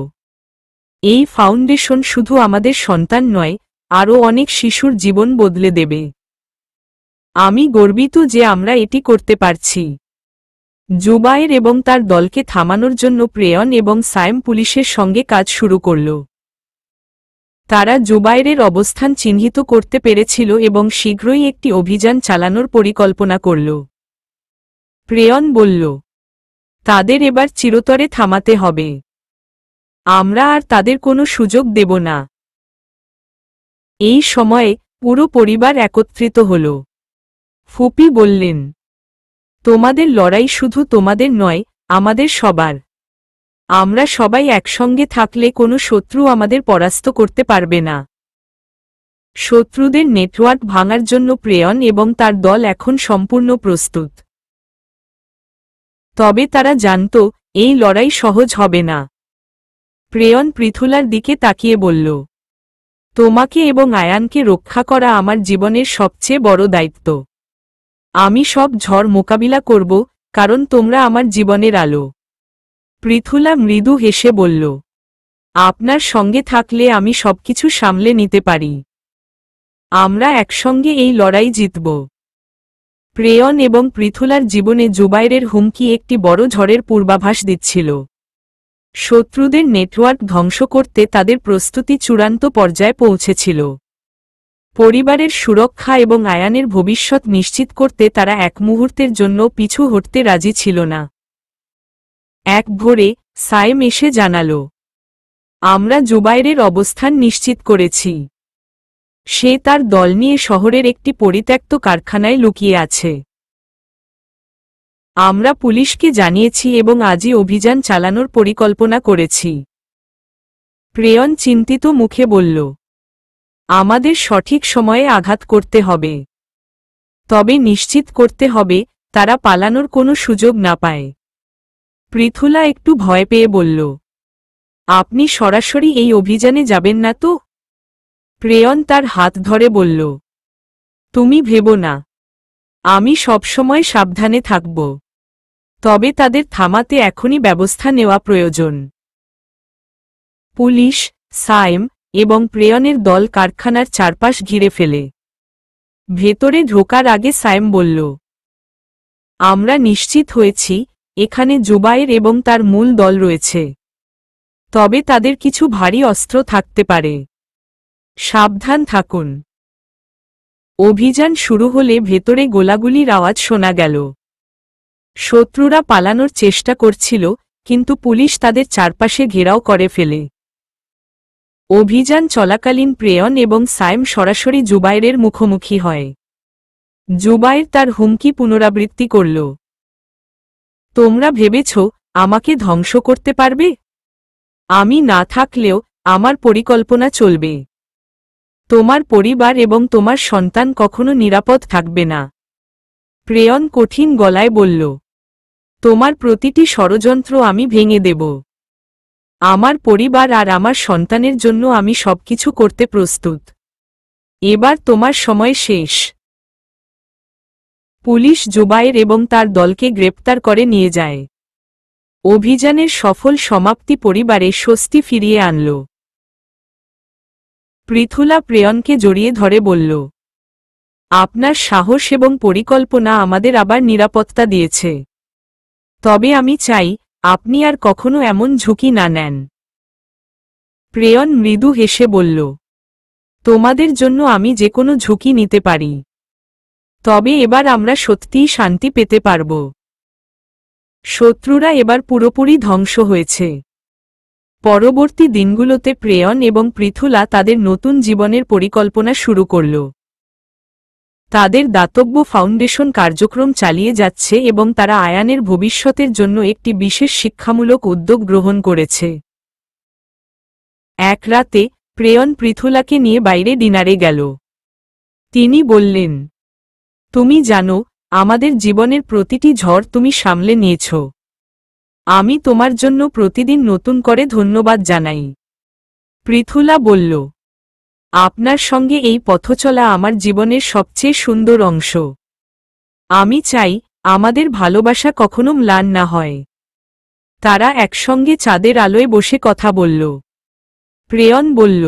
S1: এই ফাউন্ডেশন শুধু আমাদের সন্তান নয়, আরও অনেক শিশুর জীবন বদলে দেবে। আমি গর্বিত যে আমরা এটি করতে পারছি। জুবায়ের এবং তার দলকে থামানোর জন্য প্রেয়ন এবং সাইম পুলিশের সঙ্গে কাজ শুরু করল। তারা জুবায়েরের অবস্থান চিহ্নিত করতে পেরেছিল এবং শীঘ্রই একটি অভিযান চালানোর পরিকল্পনা করল। প্রেয়ন বলল, তাদের এবার চিরতরে থামাতে হবে। আমরা আর তাদের কোনো সুযোগ দেব না। এই সময়ে পুরো পরিবার একত্রিত হল। ফুপি বললেন, তোমাদের লড়াই শুধু তোমাদের নয়, আমাদের সবার। আমরা সবাই একসঙ্গে থাকলে কোনো শত্রু আমাদের পরাস্ত করতে পারবে না। শত্রুদের নেটওয়ার্ক ভাঙার জন্য প্রেয়ন এবং তার দল এখন সম্পূর্ণ প্রস্তুত। তবে তারা জানত, এই লড়াই সহজ হবে না। প্রেয়ন পৃথুলার দিকে তাকিয়ে বলল, তোমাকে এবং আয়ানকে রক্ষা করা আমার জীবনের সবচেয়ে বড় দায়িত্ব। আমি সব ঝড় মোকাবিলা করব, কারণ তোমরা আমার জীবনের আলো। পৃথুলা মৃদু হেসে বলল, আপনার সঙ্গে থাকলে আমি সবকিছু সামলে নিতে পারি। আমরা একসঙ্গে এই লড়াই জিতব। প্রেয়ন এবং পৃথুলার জীবনে জুবায়েরের হুমকি একটি বড় ঝড়ের পূর্বাভাস দিচ্ছিল। শত্রুদের নেটওয়ার্ক ধ্বংস করতে তাদের প্রস্তুতি চূড়ান্ত পর্যায়ে পৌঁছেছিল। পরিবারের সুরক্ষা এবং আয়ানের ভবিষ্যৎ নিশ্চিত করতে তারা এক মুহূর্তের জন্য পিছু হটতে রাজি ছিল না। এক ভোরে সাইম এসে জানাল, আমরা জুবায়েরের অবস্থান নিশ্চিত করেছি। সে তার দল নিয়ে শহরের একটি পরিত্যক্ত কারখানায় লুকিয়ে আছে। আমরা পুলিশকে জানিয়েছি এবং আজই অভিযান চালানোর পরিকল্পনা করেছি। প্রেয়ন চিন্তিত মুখে বলল, আমাদের সঠিক সময়ে আঘাত করতে হবে। তবে নিশ্চিত করতে হবে তারা পালানোর কোনো সুযোগ না পায়। পৃথুলা একটু ভয় পেয়ে বলল, আপনি সরাসরি এই অভিযানে যাবেন না তো? প্রেয়ন তার হাত ধরে বলল, তুমি ভেবো না। আমি সবসময় সাবধানে থাকব। তবে তাদের থামাতে এখনই ব্যবস্থা নেওয়া প্রয়োজন। পুলিশ, সাইম এবং প্রেয়নের দল কারখানার চারপাশ ঘিরে ফেলে। ভেতরে ঢোকার আগে সাইম বলল, আমরা নিশ্চিত হয়েছি এখানে জুবায়ের এবং তার মূল দল রয়েছে। তবে তাদের কিছু ভারী অস্ত্র থাকতে পারে। সাবধান থাকুন। অভিযান শুরু হলে ভেতরে গোলাগুলির আওয়াজ শোনা গেল। শত্রুরা পালানোর চেষ্টা করছিল, কিন্তু পুলিশ তাদের চারপাশে ঘেরাও করে ফেলে। অভিযান চলাকালীন প্রেয়ন এবং সাইম সরাসরি জুবায়েরের মুখোমুখি হয়। জুবায়ের তার হুমকি পুনরাবৃত্তি করল, তোমরা ভেবেছ আমাকে ধ্বংস করতে পারবে? আমি না থাকলেও আমার পরিকল্পনা চলবে। তোমার পরিবার এবং তোমার সন্তান কখনো নিরাপদ থাকবে না। প্রেয়ন কঠিন গলায় বলল, তোমার প্রতিটি ষড়যন্ত্র আমি ভেঙে দেব। আমার পরিবার আর আমার সন্তানের জন্য আমি সবকিছু করতে প্রস্তুত। এবার তোমার সময় শেষ। পুলিশ জুবায়ের এবং তার দলকে গ্রেপ্তার করে নিয়ে যায়। অভিযানের সফল সমাপ্তি পরিবারে স্বস্তি ফিরিয়ে আনল। পৃথুলা প্রেয়নকে জড়িয়ে ধরে বলল, আপনার সাহস এবং পরিকল্পনা আমাদের আবার নিরাপত্তা দিয়েছে। তবে আমি চাই আপনি আর কখনো এমন ঝুঁকি না নেন। প্রেয়ন মৃদু হেসে বলল, তোমাদের জন্য আমি যে কোনো ঝুঁকি নিতে পারি। তবে এবার আমরা সত্যিই শান্তি পেতে পারব। শত্রুরা এবার পুরোপুরি ধ্বংস হয়েছে। পরবর্তী দিনগুলোতে প্রেয়ন এবং পৃথুলা তাদের নতুন জীবনের পরিকল্পনা শুরু করল। তাদের দাতব্য ফাউন্ডেশন কার্যক্রম চালিয়ে যাচ্ছে এবং তারা আয়ানের ভবিষ্যতের জন্য একটি বিশেষ শিক্ষামূলক উদ্যোগ গ্রহণ করেছে। এক রাতে প্রেয়ন পৃথুলাকে নিয়ে বাইরে ডিনারে গেল। তিনি বললেন, তুমি জানো, আমাদের জীবনের প্রতিটি ঝড় তুমি সামলে নিয়েছ। আমি তোমার জন্য প্রতিদিন নতুন করে ধন্যবাদ জানাই। পৃথুলা বলল, আপনার সঙ্গে এই পথচলা আমার জীবনের সবচেয়ে সুন্দর অংশ। আমি চাই আমাদের ভালোবাসা কখনো ম্লান না হয়। তারা একসঙ্গে চাঁদের আলোয় বসে কথা বলল। প্রেয়ন বলল,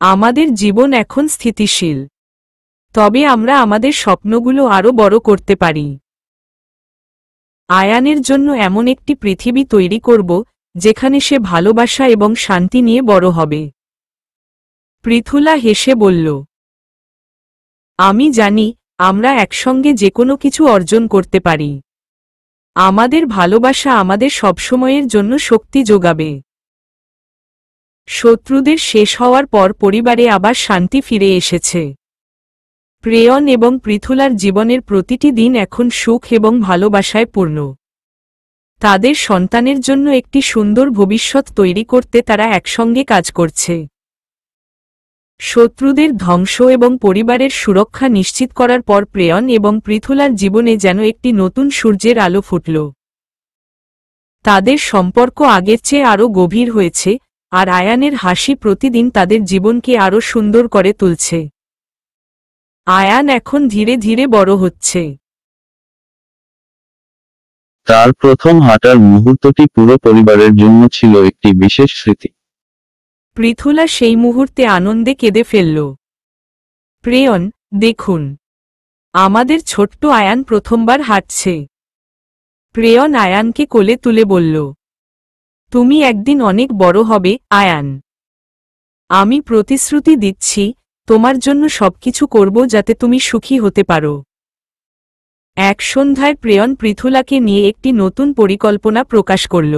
S1: আমাদের জীবন এখন স্থিতিশীল, তবে আমরা আমাদের স্বপ্নগুলো আরও বড় করতে পারি। আয়ানের জন্য এমন একটি পৃথিবী তৈরি করব যেখানে সে ভালোবাসা এবং শান্তি নিয়ে বড় হবে। পৃথুলা হেসে বলল, আমি জানি আমরা একসঙ্গে যে কোনো কিছু অর্জন করতে পারি। আমাদের ভালোবাসা আমাদের সবসময়ের জন্য শক্তি যোগাবে। শত্রুদের শেষ হওয়ার পর পরিবারে আবার শান্তি ফিরে এসেছে। প্রেয়ন এবং পৃথুলার জীবনের প্রতিটি দিন এখন সুখ এবং ভালোবাসায় পূর্ণ। তাদের সন্তানের জন্য একটি সুন্দর ভবিষ্যৎ তৈরি করতে তারা একসঙ্গে কাজ করছে। শত্রুদের ধ্বংস এবং পরিবারের সুরক্ষা নিশ্চিত করার পর প্রেয়ন এবং পৃথুলার জীবনে যেন একটি নতুন সূর্যের আলো ফুটল। তাদের সম্পর্ক আগের চেয়ে আরও গভীর হয়েছে, আর আয়ানের হাসি প্রতিদিন তাদের জীবনকে আরও সুন্দর করে তুলছে। আয়ান এখন ধীরে ধীরে বড় হচ্ছে।
S2: তার প্রথম হাঁটার মুহূর্তটি পুরো পরিবারের জন্য ছিল একটি বিশেষ স্মৃতি।
S1: পৃথুলা সেই মুহূর্তে আনন্দে কেঁদে ফেলল। প্রেয়ন, দেখুন, আমাদের ছোট্ট আয়ান প্রথমবার হাঁটছে। প্রেয়ন আয়ানকে কোলে তুলে বলল, তুমি একদিন অনেক বড় হবে, আয়ান। আমি প্রতিশ্রুতি দিচ্ছি, তোমার জন্য সবকিছু করব যাতে তুমি সুখী হতে পারো। এক সন্ধ্যায় প্রেয়ন পৃথুলাকে নিয়ে একটি নতুন পরিকল্পনা প্রকাশ করল।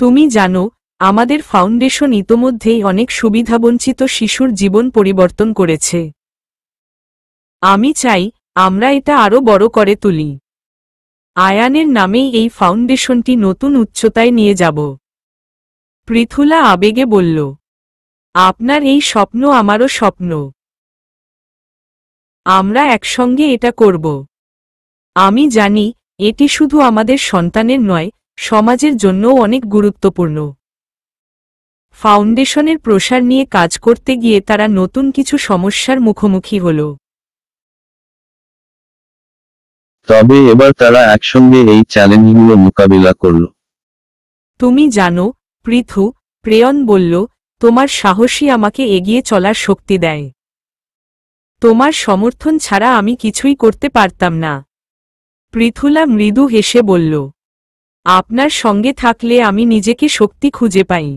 S1: তুমি জানো, আমাদের ফাউন্ডেশন ইতোমধ্যেই অনেক সুবিধাবঞ্চিত শিশুর জীবন পরিবর্তন করেছে। আমি চাই আমরা এটা আরও বড় করে তুলি। আয়ানের নামেই এই ফাউন্ডেশনটি নতুন উচ্চতায় নিয়ে যাব। পৃথুলা আবেগে বলল, আপনার এই স্বপ্ন আমারও স্বপ্ন। আমরা একসঙ্গে এটা করব। আমি জানি এটি শুধু আমাদের সন্তানের নয়, সমাজের জন্যও অনেক গুরুত্বপূর্ণ। ফাউন্ডেশনের প্রসার নিয়ে কাজ করতে গিয়ে তারা নতুন কিছু সমস্যার মুখোমুখি হল।
S2: তবে এবার তারা একসঙ্গে এই চ্যালেঞ্জগুলো মোকাবিলা করল।
S1: তুমি জানো, পৃথু, প্রেয়ন বলল, তোমার সাহসী আমাকে এগিয়ে চলার শক্তি দেয়। তোমার সমর্থন ছাড়া আমি কিছুই করতে পারতাম না। পৃথুলা মৃদু হেসে বলল, আপনার সঙ্গে থাকলে আমি নিজেকে শক্তি খুঁজে পাই।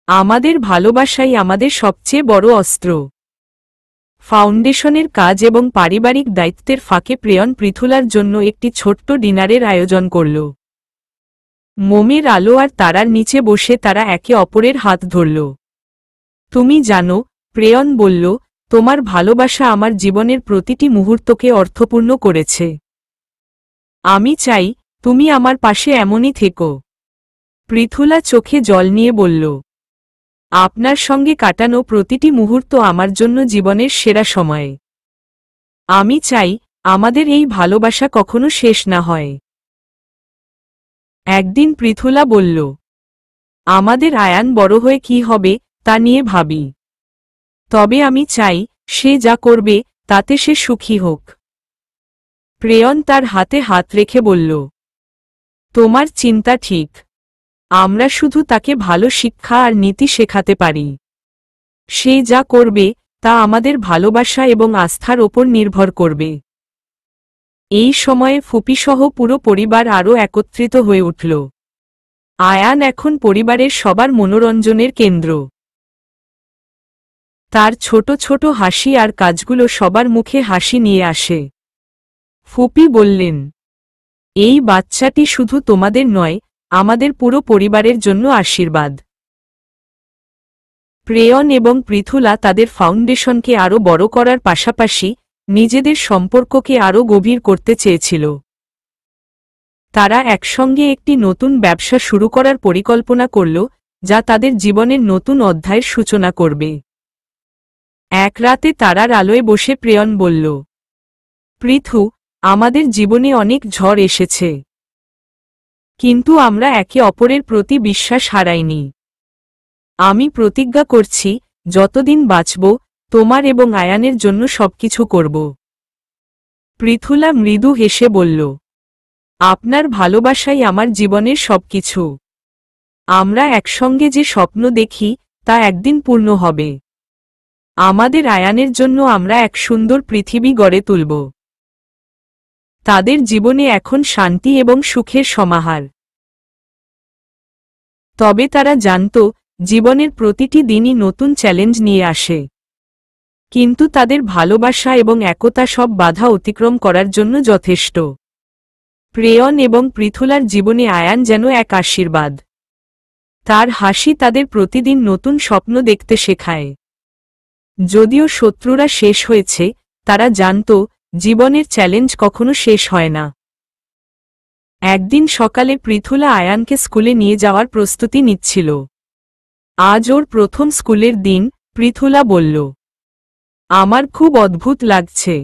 S1: আমাদের ভালোবাসাই আমাদের সবচেয়ে বড় অস্ত্র। ফাউন্ডেশনের কাজ এবং পারিবারিক দায়িত্বের ফাঁকে প্রেয়ন পৃথুলার জন্য একটি ছোট্ট ডিনারের আয়োজন করল। মোমের আলো আর তারার নিচে বসে তারা একে অপরের হাত ধরল। তুমি জানো, প্রেয়ন বলল, তোমার ভালোবাসা আমার জীবনের প্রতিটি মুহূর্তকে অর্থপূর্ণ করেছে। আমি চাই তুমি আমার পাশে এমনই থেকো। পৃথুলা চোখে জল নিয়ে বলল, আপনার সঙ্গে কাটানো প্রতিটি মুহূর্ত আমার জন্য জীবনের সেরা সময়। আমি চাই আমাদের এই ভালোবাসা কখনো শেষ না হয়। একদিন পৃথুলা বলল, আমাদের আয়ান বড় হয়ে কি হবে তা নিয়ে ভাবি। তবে আমি চাই সে যা করবে তাতে সে সুখী হোক। প্রেয়ন তার হাতে হাত রেখে বলল, তোমার চিন্তা ঠিক। আমরা শুধু তাকে ভালো শিক্ষা আর নীতি শেখাতে পারি। সে যা করবে তা আমাদের ভালোবাসা এবং আস্থার ওপর নির্ভর করবে। এই সময়ে ফুপিসহ পুরো পরিবার আরও একত্রিত হয়ে উঠল। আয়ান এখন পরিবারের সবার মনোরঞ্জনের কেন্দ্র। তার ছোট ছোট হাসি আর কাজগুলো সবার মুখে হাসি নিয়ে আসে। ফুপি বললেন, এই বাচ্চাটি শুধু তোমাদের নয়, আমাদের পুরো পরিবারের জন্য আশীর্বাদ। প্রেয়ন এবং পৃথুলা তাদের ফাউন্ডেশনকে আরও বড় করার পাশাপাশি নিজেদের সম্পর্ককে আরও গভীর করতে চেয়েছিল। তারা একসঙ্গে একটি নতুন ব্যবসা শুরু করার পরিকল্পনা করল, যা তাদের জীবনের নতুন অধ্যায়ের সূচনা করবে। এক রাতে তারার আলোয় বসে প্রেয়ন বলল, পৃথু, আমাদের জীবনে অনেক ঝড় এসেছে, কিন্তু আমরা একে অপরের প্রতি বিশ্বাস হারাইনি। আমি প্রতিজ্ঞা করছি, যতদিন বাঁচব, তোমার এবং আয়ানের জন্য সবকিছু করব। পৃথুলা মৃদু হেসে বলল, আপনার ভালোবাসাই আমার জীবনের সবকিছু। আমরা একসঙ্গে যে স্বপ্ন দেখি তা একদিন পূর্ণ হবে। আমাদের আয়ানের জন্য আমরা এক সুন্দর পৃথিবী গড়ে তুলব। তাদের জীবনে এখন শান্তি এবং সুখের সমাহার। তবে তারা জানত, জীবনের প্রতিটি দিনই নতুন চ্যালেঞ্জ নিয়ে আসে। কিন্তু তাদের ভালোবাসা এবং একতা সব বাধা অতিক্রম করার জন্য যথেষ্ট। প্রেয়ন এবং পৃথুলার জীবনে আয়ান যেন এক আশীর্বাদ। তার হাসি তাদের প্রতিদিন নতুন স্বপ্ন দেখতে শেখায়। যদিও শত্রুরা শেষ হয়েছে, তারা জানত, জীবনের চ্যালেঞ্জ কখনো শেষ হয় না। একদিন সকালে পৃথুলা আয়ানকে স্কুলে নিয়ে যাওয়ার প্রস্তুতি নিচ্ছিল। আজ ওর প্রথম স্কুলের দিন। পৃথুলা বলল, আমার খুব অদ্ভুত লাগছে।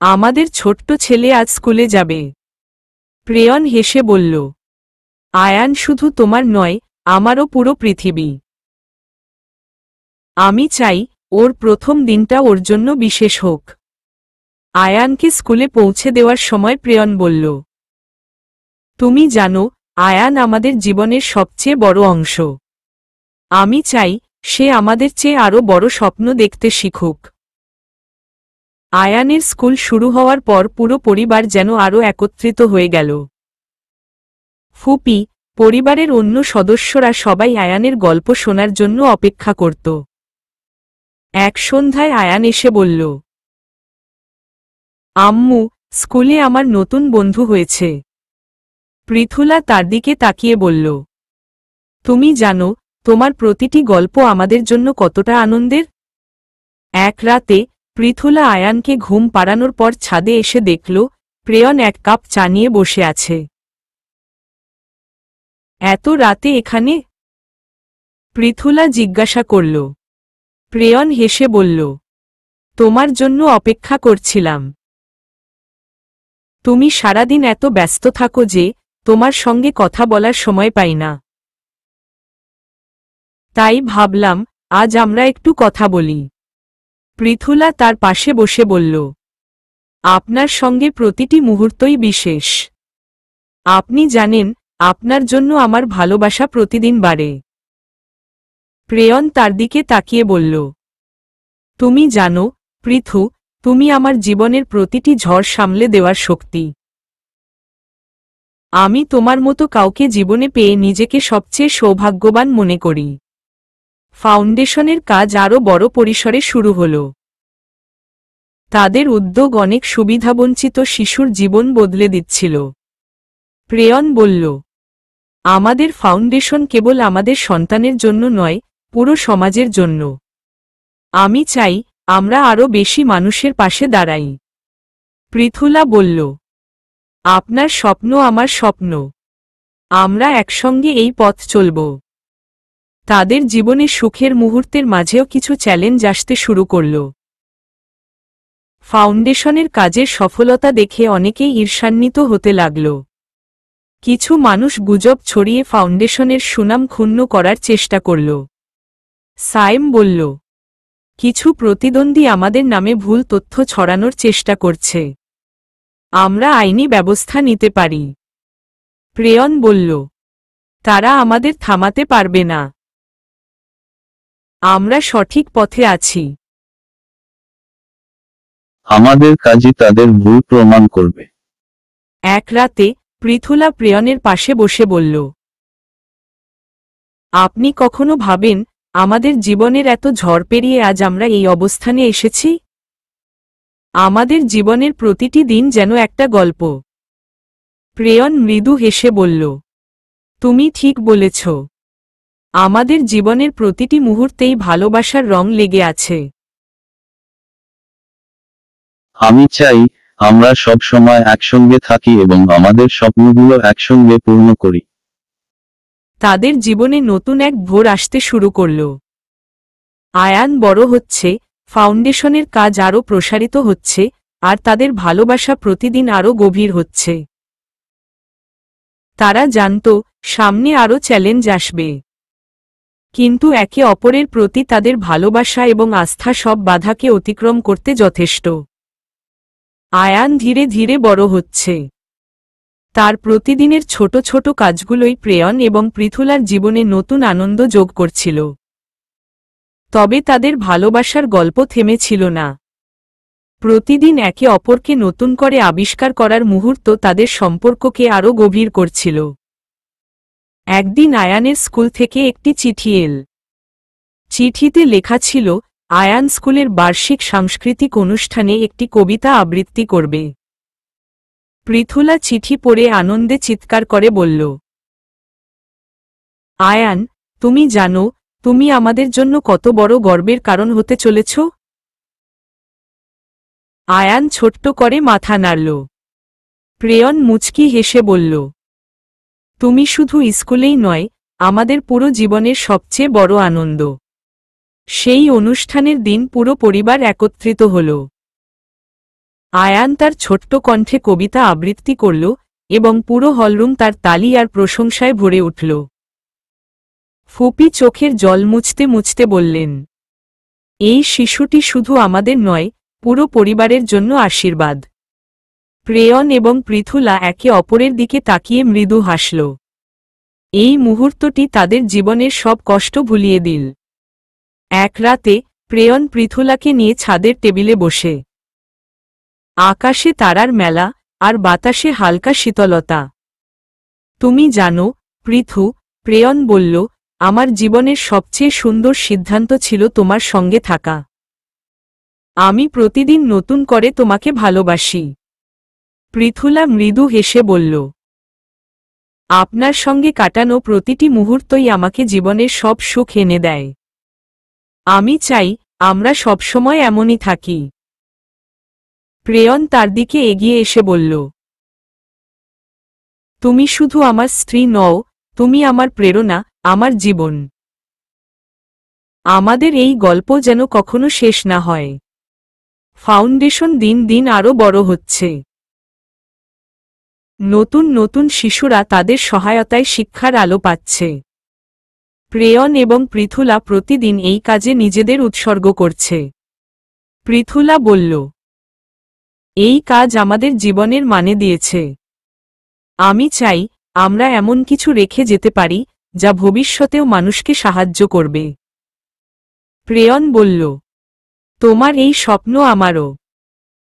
S1: আমাদের ছোট্ট ছেলে আজ স্কুলে যাবে। প্রেয়ন হেসে বলল, আয়ান শুধু তোমার নয়, আমারও পুরো পৃথিবী। আমি চাই ওর প্রথম দিনটা ওর জন্য বিশেষ হোক। আয়ানকে স্কুলে পৌঁছে দেওয়ার সময় প্রেয়ন বলল, তুমি জানো, আয়ান আমাদের জীবনের সবচেয়ে বড় অংশ। আমি চাই সে আমাদের চেয়ে আরও বড় স্বপ্ন দেখতে শিখুক। আয়ানের স্কুল শুরু হওয়ার পর পুরো পরিবার যেন আরও একত্রিত হয়ে গেল। ফুপি, পরিবারের অন্য সদস্যরা সবাই আয়ানের গল্প শোনার জন্য অপেক্ষা করত। এক সন্ধ্যায় আয়ান এসে বলল, আম্মু, স্কুলে আমার নতুন বন্ধু হয়েছে। পৃথুলা তার দিকে তাকিয়ে বলল, তুমি জানো, তোমার প্রতিটি গল্প আমাদের জন্য কতটা আনন্দের। এক রাতে পৃথুলা আয়ানকে ঘুম পাড়ানোর পর ছাদে এসে দেখল, প্রেয়ন এক কাপ চা নিয়ে বসে আছে। এত রাতে এখানে? পৃথুলা জিজ্ঞাসা করল। প্রেয়ন হেসে বলল, তোমার জন্য অপেক্ষা করছিলাম। তুমি সারাদিন এত ব্যস্ত থাকো যে তোমার সঙ্গে কথা বলার সময় পাই না। তাই ভাবলাম, আজ আমরা একটু কথা বলি। পৃথুলা তার পাশে বসে বলল, আপনার সঙ্গে প্রতিটি মুহূর্তই বিশেষ। আপনি জানেন, আপনার জন্য আমার ভালোবাসা প্রতিদিন বাড়ে। প্রেয়ন তার দিকে তাকিয়ে বলল, তুমি জানো, পৃথু, তুমি আমার জীবনের প্রতিটি ঝড় সামলে দেওয়ার শক্তি। আমি তোমার মতো কাউকে জীবনে পেয়ে নিজেকে সবচেয়ে সৌভাগ্যবান মনে করি। ফাউন্ডেশনের কাজ আরও বড় পরিসরে শুরু হল। তাদের উদ্যোগ অনেক সুবিধাবঞ্চিত শিশুর জীবন বদলে দিচ্ছিল। প্রেয়ন বলল, আমাদের ফাউন্ডেশন কেবল আমাদের সন্তানের জন্য নয়, পুরো সমাজের জন্য। আমি চাই আমরা আরও বেশি মানুষের পাশে দাঁড়াই। পৃথুলা বলল, আপনার স্বপ্ন আমার স্বপ্ন। আমরা একসঙ্গে এই পথ চলব। তাদের জীবনে সুখের মুহূর্তের মাঝেও কিছু চ্যালেঞ্জ আসতে শুরু করল। ফাউন্ডেশনের কাজের সফলতা দেখে অনেকেই ঈর্ষান্বিত হতে লাগল। কিছু মানুষ গুজব ছড়িয়ে ফাউন্ডেশনের সুনাম ক্ষুণ্ণ করার চেষ্টা করল। সাইম বলল, কিছু প্রতিদ্বন্দ্বী আমাদের নামে ভুল তথ্য ছড়ানোর চেষ্টা করছে। আমরা আইনি ব্যবস্থা নিতে পারি। প্রেয়ন বলল, তারা আমাদের থামাতে পারবে না। আমরা সঠিক পথে আছি।
S2: আমাদের কাজই তাদের ভুল প্রমাণ করবে।
S1: এক রাতে পৃথুলা প্রেয়নের পাশে বসে বলল, আপনি কখনো ভাবেন, আমাদের জীবনের এত ঝড় পেরিয়ে আজ আমরা এই অবস্থানে এসেছি? আমাদের জীবনের প্রতিটি দিন যেন একটা গল্প। প্রেয়ন মৃদু হেসে বলল, তুমি ঠিক বলেছ। আমাদের জীবনের প্রতিটি মুহূর্তেই ভালোবাসার রং লেগে আছে।
S2: আমি চাই আমরা সব সময় একসঙ্গে থাকি এবং আমাদের স্বপ্নগুলো একসঙ্গে পূর্ণ করি।
S1: তাদের জীবনে নতুন এক ভোর আসতে শুরু করল। আয়ান বড় হচ্ছে, ফাউন্ডেশনের কাজ আরও প্রসারিত হচ্ছে, আর তাদের ভালোবাসা প্রতিদিন আরও গভীর হচ্ছে। তারা জানত সামনে আরও চ্যালেঞ্জ আসবে, কিন্তু একে অপরের প্রতি তাদের ভালোবাসা এবং আস্থা সব বাধাকে অতিক্রম করতে যথেষ্ট। আয়ান ধীরে ধীরে বড় হচ্ছে। তার প্রতিদিনের ছোট ছোট কাজগুলোই প্রেয়ন এবং পৃথুলার জীবনে নতুন আনন্দ যোগ করছিল। তবে তাদের ভালোবাসার গল্প থেমেছিল না। প্রতিদিন একে অপরকে নতুন করে আবিষ্কার করার মুহূর্ত তাদের সম্পর্ককে আরও গভীর করছিল। একদিন আয়ানের স্কুল থেকে একটি চিঠি এল। চিঠিতে লেখা ছিল, আয়ান স্কুলের বার্ষিক সাংস্কৃতিক অনুষ্ঠানে একটি কবিতা আবৃত্তি করবে। পৃথুলা চিঠি পড়ে আনন্দে চিৎকার করে বলল, আয়ান, তুমি জানো তুমি আমাদের জন্য কত বড় গর্বের কারণ হতে চলেছ? আয়ান ছোট্ট করে মাথা নাড়ল। প্রেয়ন মুচকি হেসে বলল, তুমি শুধু স্কুলেই নয়, আমাদের পুরো জীবনের সবচেয়ে বড় আনন্দ। সেই অনুষ্ঠানের দিন পুরো পরিবার একত্রিত হল। আয়ান তার ছোট্ট কণ্ঠে কবিতা আবৃত্তি করল এবং পুরো হলরুম তার তালি আর প্রশংসায় ভরে উঠল। ফুপি চোখের জল মুছতে মুছতে বললেন, এই শিশুটি শুধু আমাদের নয়, পুরো পরিবারের জন্য আশীর্বাদ। প্রেয়ন এবং পৃথুলা একে অপরের দিকে তাকিয়ে মৃদু হাসল। এই মুহূর্তটি তাদের জীবনের সব কষ্ট ভুলিয়ে দিল। এক রাতে প্রেয়ন পৃথুলাকে নিয়ে ছাদের টেবিলে বসে। আকাশে তারার মেলা, আর বাতাসে হালকা শীতলতা। তুমি জানো পৃথু, প্রেয়ন বলল, আমার জীবনের সবচেয়ে সুন্দর সিদ্ধান্ত ছিল তোমার সঙ্গে থাকা। আমি প্রতিদিন নতুন করে তোমাকে ভালোবাসি। পৃথুলা মৃদু হেসে বলল, আপনার সঙ্গে কাটানো প্রতিটি মুহূর্তই আমাকে জীবনের সব সুখ এনে দেয়। আমি চাই আমরা সবসময় এমনই থাকি। প্রেয়ন তার দিকে এগিয়ে এসে বলল, তুমি শুধু আমার স্ত্রী নও, তুমি আমার প্রেরণা, আমার জীবন। আমাদের এই গল্প যেন কখনো শেষ না হয়। ফাউন্ডেশন দিন দিন আরও বড় হচ্ছে। নতুন নতুন শিশুরা তাদের সহায়তায় শিক্ষার আলো পাচ্ছে। প্রেয়ন এবং পৃথুলা প্রতিদিন এই কাজে নিজেদের উৎসর্গ করছে। পৃথুলা বলল, এই কাজ আমাদের জীবনের মানে দিয়েছে। আমি চাই আমরা এমন কিছু রেখে যেতে পারি যা ভবিষ্যতেও মানুষকে সাহায্য করবে। প্রেয়ন বলল, তোমার এই স্বপ্ন আমারও।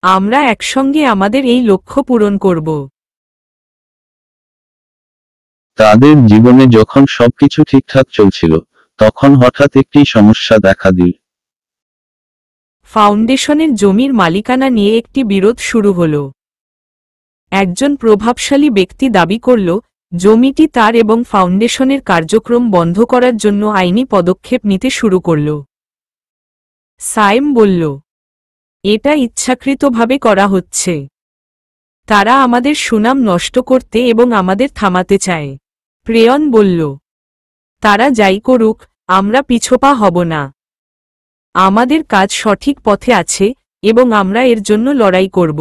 S1: আমরা একসঙ্গে আমাদের এই লক্ষ্য পূরণ করব।
S2: তাদের জীবনে যখন সবকিছু ঠিকঠাক চলছিল, তখন হঠাৎ একটি সমস্যা দেখা দিল।
S1: ফাউন্ডেশনের জমির মালিকানা নিয়ে একটি বিরোধ শুরু হল। একজন প্রভাবশালী ব্যক্তি দাবি করল, জমিটি তার এবং ফাউন্ডেশনের কার্যক্রম বন্ধ করার জন্য আইনি পদক্ষেপ নিতে শুরু করল। সাইম বলল, এটা ইচ্ছাকৃতভাবে করা হচ্ছে। তারা আমাদের সুনাম নষ্ট করতে এবং আমাদের থামাতে চায়। প্রেয়ন বলল, তারা যাই করুক, আমরা পিছপা হব না। আমাদের কাজ সঠিক পথে আছে এবং আমরা এর জন্য লড়াই করব।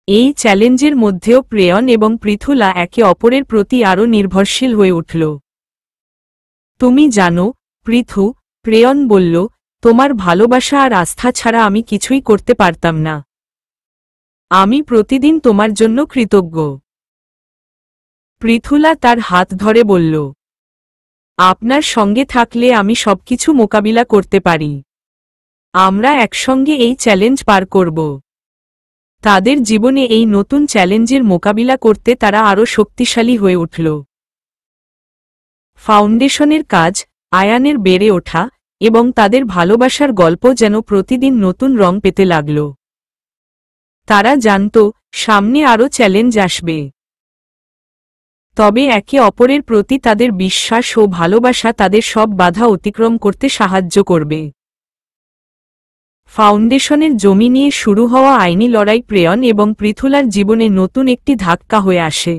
S1: এই চ্যালেঞ্জের মধ্যেও প্রেয়ন এবং পৃথুলা একে অপরের প্রতি আরও নির্ভরশীল হয়ে উঠল। তুমি জানো পৃথু, প্রেয়ন বলল, তোমার ভালোবাসা আর আস্থা ছাড়া আমি কিছুই করতে পারতাম না। আমি প্রতিদিন তোমার জন্য কৃতজ্ঞ। পৃথুলা তার হাত ধরে বলল, আপনার সঙ্গে থাকলে আমি সবকিছু মোকাবিলা করতে পারি। আমরা একসঙ্গে এই চ্যালেঞ্জ পার করব। তাদের জীবনে এই নতুন চ্যালেঞ্জের মোকাবিলা করতে তারা আরও শক্তিশালী হয়ে উঠল। ফাউন্ডেশনের কাজ, আয়ানের বেড়ে ওঠা এবং তাদের ভালোবাসার গল্প যেন প্রতিদিন নতুন রং পেতে লাগল। তারা জানত সামনে আরও চ্যালেঞ্জ আসবে, তবে একে অপরের প্রতি তাদের বিশ্বাস ও ভালোবাসা তাদের সব বাধা অতিক্রম করতে সাহায্য করবে। ফাউন্ডেশনের জমি নিয়ে শুরু হওয়া আইনি লড়াই প্রেয়ন এবং পৃথুলার জীবনে নতুন একটি ধাক্কা হয়ে আসে।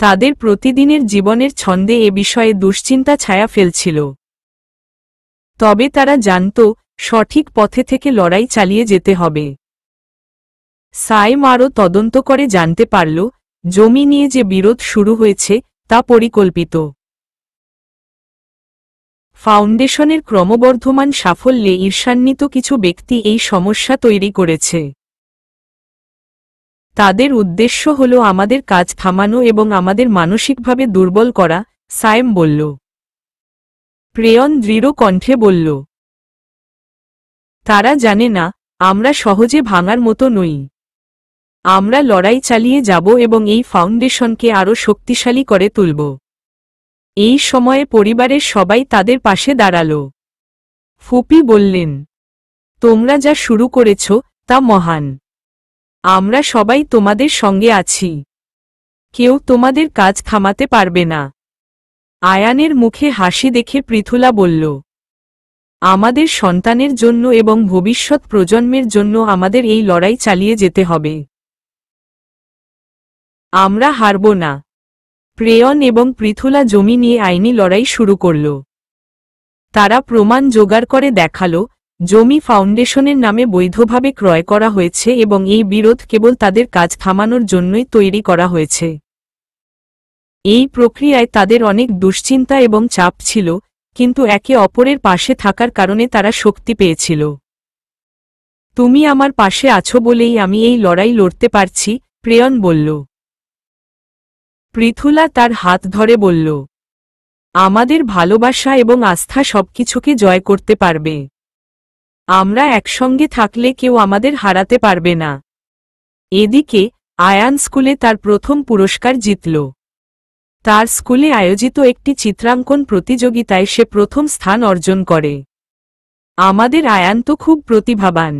S1: তাদের প্রতিদিনের জীবনের ছন্দে এ বিষয়ে দুশ্চিন্তা ছায়া ফেলছিল, তবে তারা জানত সঠিক পথে থেকে লড়াই চালিয়ে যেতে হবে। সাইম আরও তদন্ত করে জানতে পারল জমি নিয়ে যে বিরোধ শুরু হয়েছে তা পরিকল্পিত। ফাউন্ডেশনের ক্রমবর্ধমান সাফল্যে ঈর্ষান্বিত কিছু ব্যক্তি এই সমস্যা তৈরি করেছে। তাদের উদ্দেশ্য হল আমাদের কাজ থামানো এবং আমাদের মানসিকভাবে দুর্বল করা, সাইম বলল। প্রেয়ন দৃঢ় কণ্ঠে বলল, তারা জানে না আমরা সহজে ভাঙার মতো নই। আমরা লড়াই চালিয়ে যাব এবং এই ফাউন্ডেশনকে আরও শক্তিশালী করে তুলব। এই সময়ে পরিবারের সবাই তাদের পাশে দাঁড়াল। ফুপি বললেন, তোমরা যা শুরু করেছ তা মহান। আমরা সবাই তোমাদের সঙ্গে আছি। কেউ তোমাদের কাজ থামাতে পারবে না। আয়ানের মুখে হাসি দেখে পৃথুলা বলল, আমাদের সন্তানের জন্য এবং ভবিষ্যৎ প্রজন্মের জন্য আমাদের এই লড়াই চালিয়ে যেতে হবে। আমরা হারব না। প্রেয়ন এবং পৃথুলা জমি নিয়ে আইনি লড়াই শুরু করল। তারা প্রমাণ জোগাড় করে দেখাল জমি ফাউন্ডেশনের নামে বৈধভাবে ক্রয় করা হয়েছে এবং এই বিরোধ কেবল তাদের কাজ থামানোর জন্যই তৈরি করা হয়েছে। এই প্রক্রিয়ায় তাদের অনেক দুশ্চিন্তা এবং চাপ ছিল, কিন্তু একে অপরের পাশে থাকার কারণে তারা শক্তি পেয়েছিল। তুমি আমার পাশে আছো বলেই আমি এই লড়াই লড়তে পারছি, প্রেয়ন বলল। পৃথুলা তার হাত ধরে বলল, আমাদের ভালোবাসা এবং আস্থা সবকিছুকে জয় করতে পারবে। আমরা একসঙ্গে থাকলে কেউ আমাদের হারাতে পারবে না। এদিকে আয়ান স্কুলে তার প্রথম পুরস্কার জিতল। তার স্কুলে আয়োজিত একটি চিত্রাঙ্কন প্রতিযোগিতায় সে প্রথম স্থান অর্জন করে। আমাদের আয়ান তো খুব প্রতিভাবান,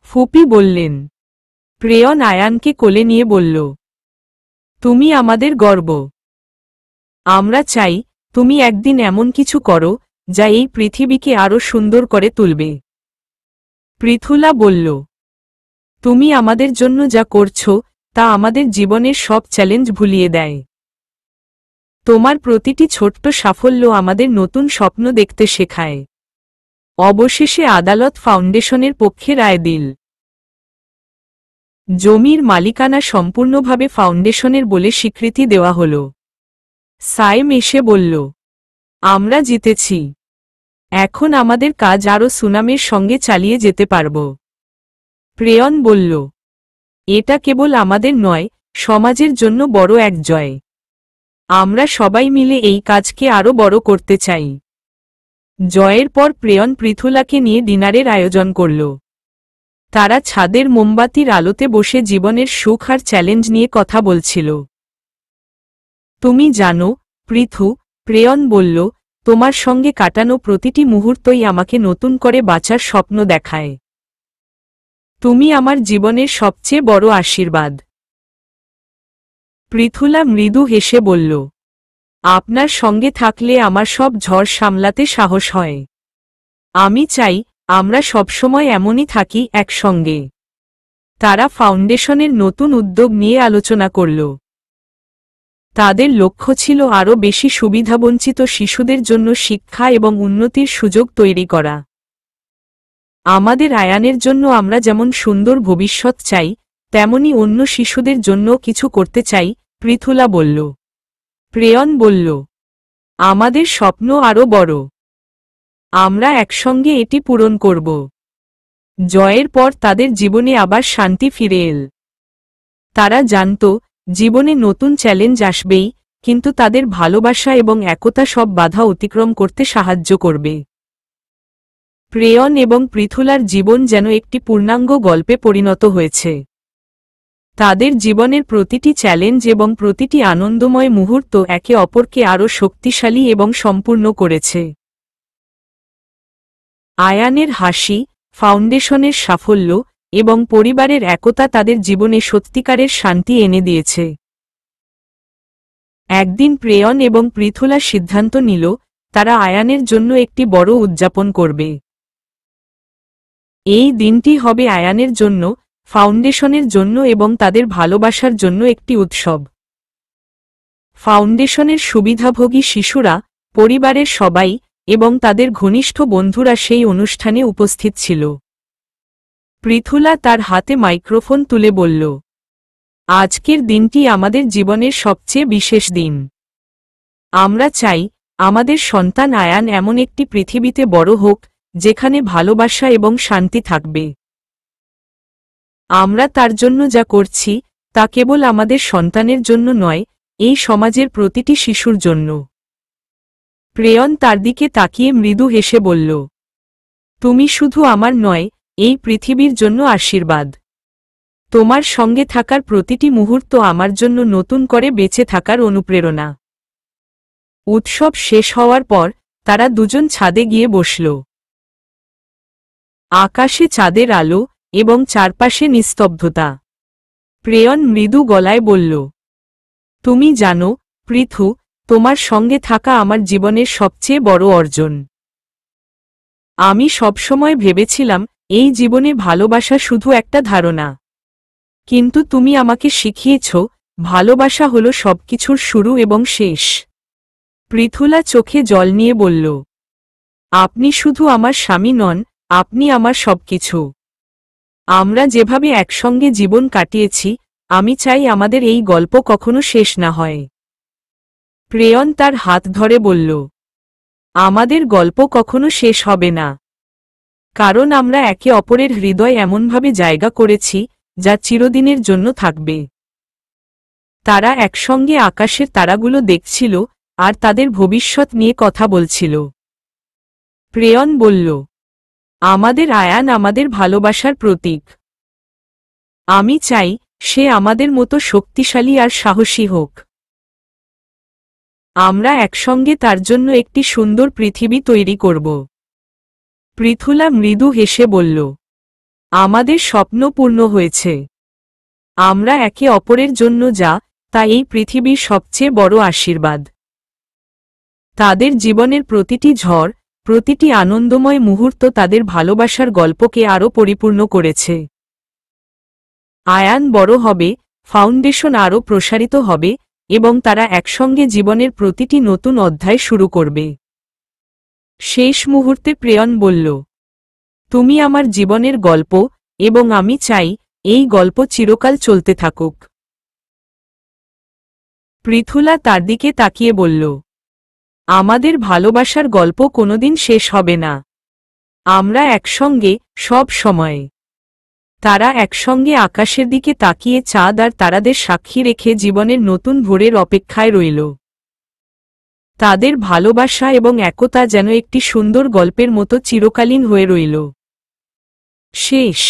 S1: ফুপি বললেন। প্রেয়ন আয়ানকে কোলে নিয়ে বলল, তুমি আমাদের গর্ব। আমরা চাই তুমি একদিন এমন কিছু করো যা এই পৃথিবীকে আরও সুন্দর করে তুলবে। পৃথুলা বলল, তুমি আমাদের জন্য যা করছো তা আমাদের জীবনের সব চ্যালেঞ্জ ভুলিয়ে দেয়। তোমার প্রতিটি ছোট্ট সাফল্য আমাদের নতুন স্বপ্ন দেখতে শেখায়। অবশেষে আদালত ফাউন্ডেশনের পক্ষে রায় দিল। জমির মালিকানা সম্পূর্ণভাবে ফাউন্ডেশনের বলে স্বীকৃতি দেওয়া হল। সাইম এসে বলল, আমরা জিতেছি। এখন আমাদের কাজ আরও সুনামের সঙ্গে চালিয়ে যেতে পারব। প্রেয়ন বলল, এটা কেবল আমাদের নয়, সমাজের জন্য বড় এক জয়। আমরা সবাই মিলে এই কাজকে আরও বড় করতে চাই। জয়ের পর প্রেয়ন পৃথুলাকে নিয়ে ডিনারের আয়োজন করল। তারা ছাদের মোমবাতির আলোতে বসে জীবনের সুখ আর চ্যালেঞ্জ নিয়ে কথা বলছিল। তুমি জানো পৃথু, প্রেয়ন বলল, তোমার সঙ্গে কাটানো প্রতিটি মুহূর্তই আমাকে নতুন করে বাঁচার স্বপ্ন দেখায়। তুমি আমার জীবনের সবচেয়ে বড় আশীর্বাদ। পৃথুলা মৃদু হেসে বলল, আপনার সঙ্গে থাকলে আমার সব ঝড় সামলাতে সাহস হয়। আমি চাই আমরা সবসময় এমনই থাকি একসঙ্গে। তারা ফাউন্ডেশনের নতুন উদ্যোগ নিয়ে আলোচনা করল। তাদের লক্ষ্য ছিল আরও বেশি সুবিধাবঞ্চিত শিশুদের জন্য শিক্ষা এবং উন্নতির সুযোগ তৈরি করা। আমাদের আয়ানের জন্য আমরা যেমন সুন্দর ভবিষ্যৎ চাই, তেমনি অন্য শিশুদের জন্য কিছু করতে চাই, পৃথুলা বলল। প্রেয়ন বলল, আমাদের স্বপ্ন আরও বড়। আমরা একসঙ্গে এটি পূরণ করব। জয়ের পর তাদের জীবনে আবার শান্তি ফিরে এল। তারা জানত জীবনে নতুন চ্যালেঞ্জ আসবেই, কিন্তু তাদের ভালোবাসা এবং একতা সব বাধা অতিক্রম করতে সাহায্য করবে। প্রেয়ন এবং পৃথুলার জীবন যেন একটি পূর্ণাঙ্গ গল্পে পরিণত হয়েছে। তাদের জীবনের প্রতিটি চ্যালেঞ্জ এবং প্রতিটি আনন্দময় মুহূর্ত একে অপরকে আরও শক্তিশালী এবং সম্পূর্ণ করেছে। আয়ানের হাসি, ফাউন্ডেশনের সাফল্য এবং পরিবারের একতা তাদের জীবনে সত্যিকারের শান্তি এনে দিয়েছে। একদিন প্রেয়ন এবং পৃথুলা সিদ্ধান্ত নিল তারা আয়ানের জন্য একটি বড় উদযাপন করবে। এই দিনটি হবে আয়ানের জন্য, ফাউন্ডেশনের জন্য এবং তাদের ভালোবাসার জন্য একটি উৎসব। ফাউন্ডেশনের সুবিধাভোগী শিশুরা, পরিবারের সবাই এবং তাদের ঘনিষ্ঠ বন্ধুরা সেই অনুষ্ঠানে উপস্থিত ছিল। পৃথুলা তার হাতে মাইক্রোফোন তুলে বলল, আজকের দিনটি আমাদের জীবনের সবচেয়ে বিশেষ দিন। আমরা চাই আমাদের সন্তান আয়ান এমন একটি পৃথিবীতে বড় হোক যেখানে ভালোবাসা এবং শান্তি থাকবে। আমরা তার জন্য যা করছি তা কেবল আমাদের সন্তানের জন্য নয়, এই সমাজের প্রতিটি শিশুর জন্য। প্রেয়ন তার দিকে তাকিয়ে মৃদু হেসে বলল, তুমি শুধু আমার নয়, এই পৃথিবীর জন্য আশীর্বাদ। তোমার সঙ্গে থাকার প্রতিটি মুহূর্ত আমার জন্য নতুন করে বেঁচে থাকার অনুপ্রেরণা। উৎসব শেষ হওয়ার পর তারা দুজন ছাদে গিয়ে বসল। আকাশে চাঁদের আলো এবং চারপাশে নিস্তব্ধতা। প্রেয়ন মৃদু গলায় বলল, তুমি জানো পৃথু, তোমার সঙ্গে থাকা আমার জীবনের সবচেয়ে বড় অর্জন। আমি সবসময় ভেবেছিলাম এই জীবনে ভালোবাসা শুধু একটা ধারণা, কিন্তু তুমি আমাকে শিখিয়েছ ভালোবাসা হলো সবকিছুর শুরু এবং শেষ। পৃথুলা চোখে জল নিয়ে বলল, আপনি শুধু আমার স্বামী নন, আপনি আমার সবকিছু। আমরা যেভাবে একসঙ্গে জীবন কাটিয়েছি, আমি চাই আমাদের এই গল্প কখনো শেষ না হয়। প্রেয়ন তার হাত ধরে বলল, আমাদের গল্প কখনো শেষ হবে না, কারণ আমরা একে অপরের হৃদয় এমনভাবে জায়গা করেছি যা চিরদিনের জন্য থাকবে। তারা একসঙ্গে আকাশের তারাগুলো দেখছিল আর তাদের ভবিষ্যৎ নিয়ে কথা বলছিল। প্রেয়ন বলল, আমাদের আয়ান আমাদের ভালোবাসার প্রতীক। আমি চাই সে আমাদের মতো শক্তিশালী আর সাহসী হোক। আমরা একসঙ্গে তার জন্য একটি সুন্দর পৃথিবী তৈরি করব। পৃথুলা মৃদু হেসে বলল, আমাদের স্বপ্ন পূর্ণ হয়েছে। আমরা একে অপরের জন্য যা, তা এই পৃথিবীর সবচেয়ে বড় আশীর্বাদ। তাদের জীবনের প্রতিটি ঝড়, প্রতিটি আনন্দময় মুহূর্ত তাদের ভালোবাসার গল্পকে আরও পরিপূর্ণ করেছে। আয়ান বড় হবে, ফাউন্ডেশন আরও প্রসারিত হবে এবং তারা একসঙ্গে জীবনের প্রতিটি নতুন অধ্যায় শুরু করবে। শেষ মুহূর্তে প্রেয়ন বলল, তুমি আমার জীবনের গল্প এবং আমি চাই এই গল্প চিরকাল চলতে থাকুক। পৃথুলা তার দিকে তাকিয়ে বলল, আমাদের ভালোবাসার গল্প কোনোদিন শেষ হবে না। আমরা একসঙ্গে সব সময়। তারা একসঙ্গে আকাশের দিকে তাকিয়ে চাঁদ আর তারাদের সাক্ষী রেখে জীবনের নতুন ভোরের অপেক্ষায় রইল। তাদের ভালোবাসা এবং একতা যেন একটি সুন্দর গল্পের মতো চিরকালীন হয়ে রইল। শেষ।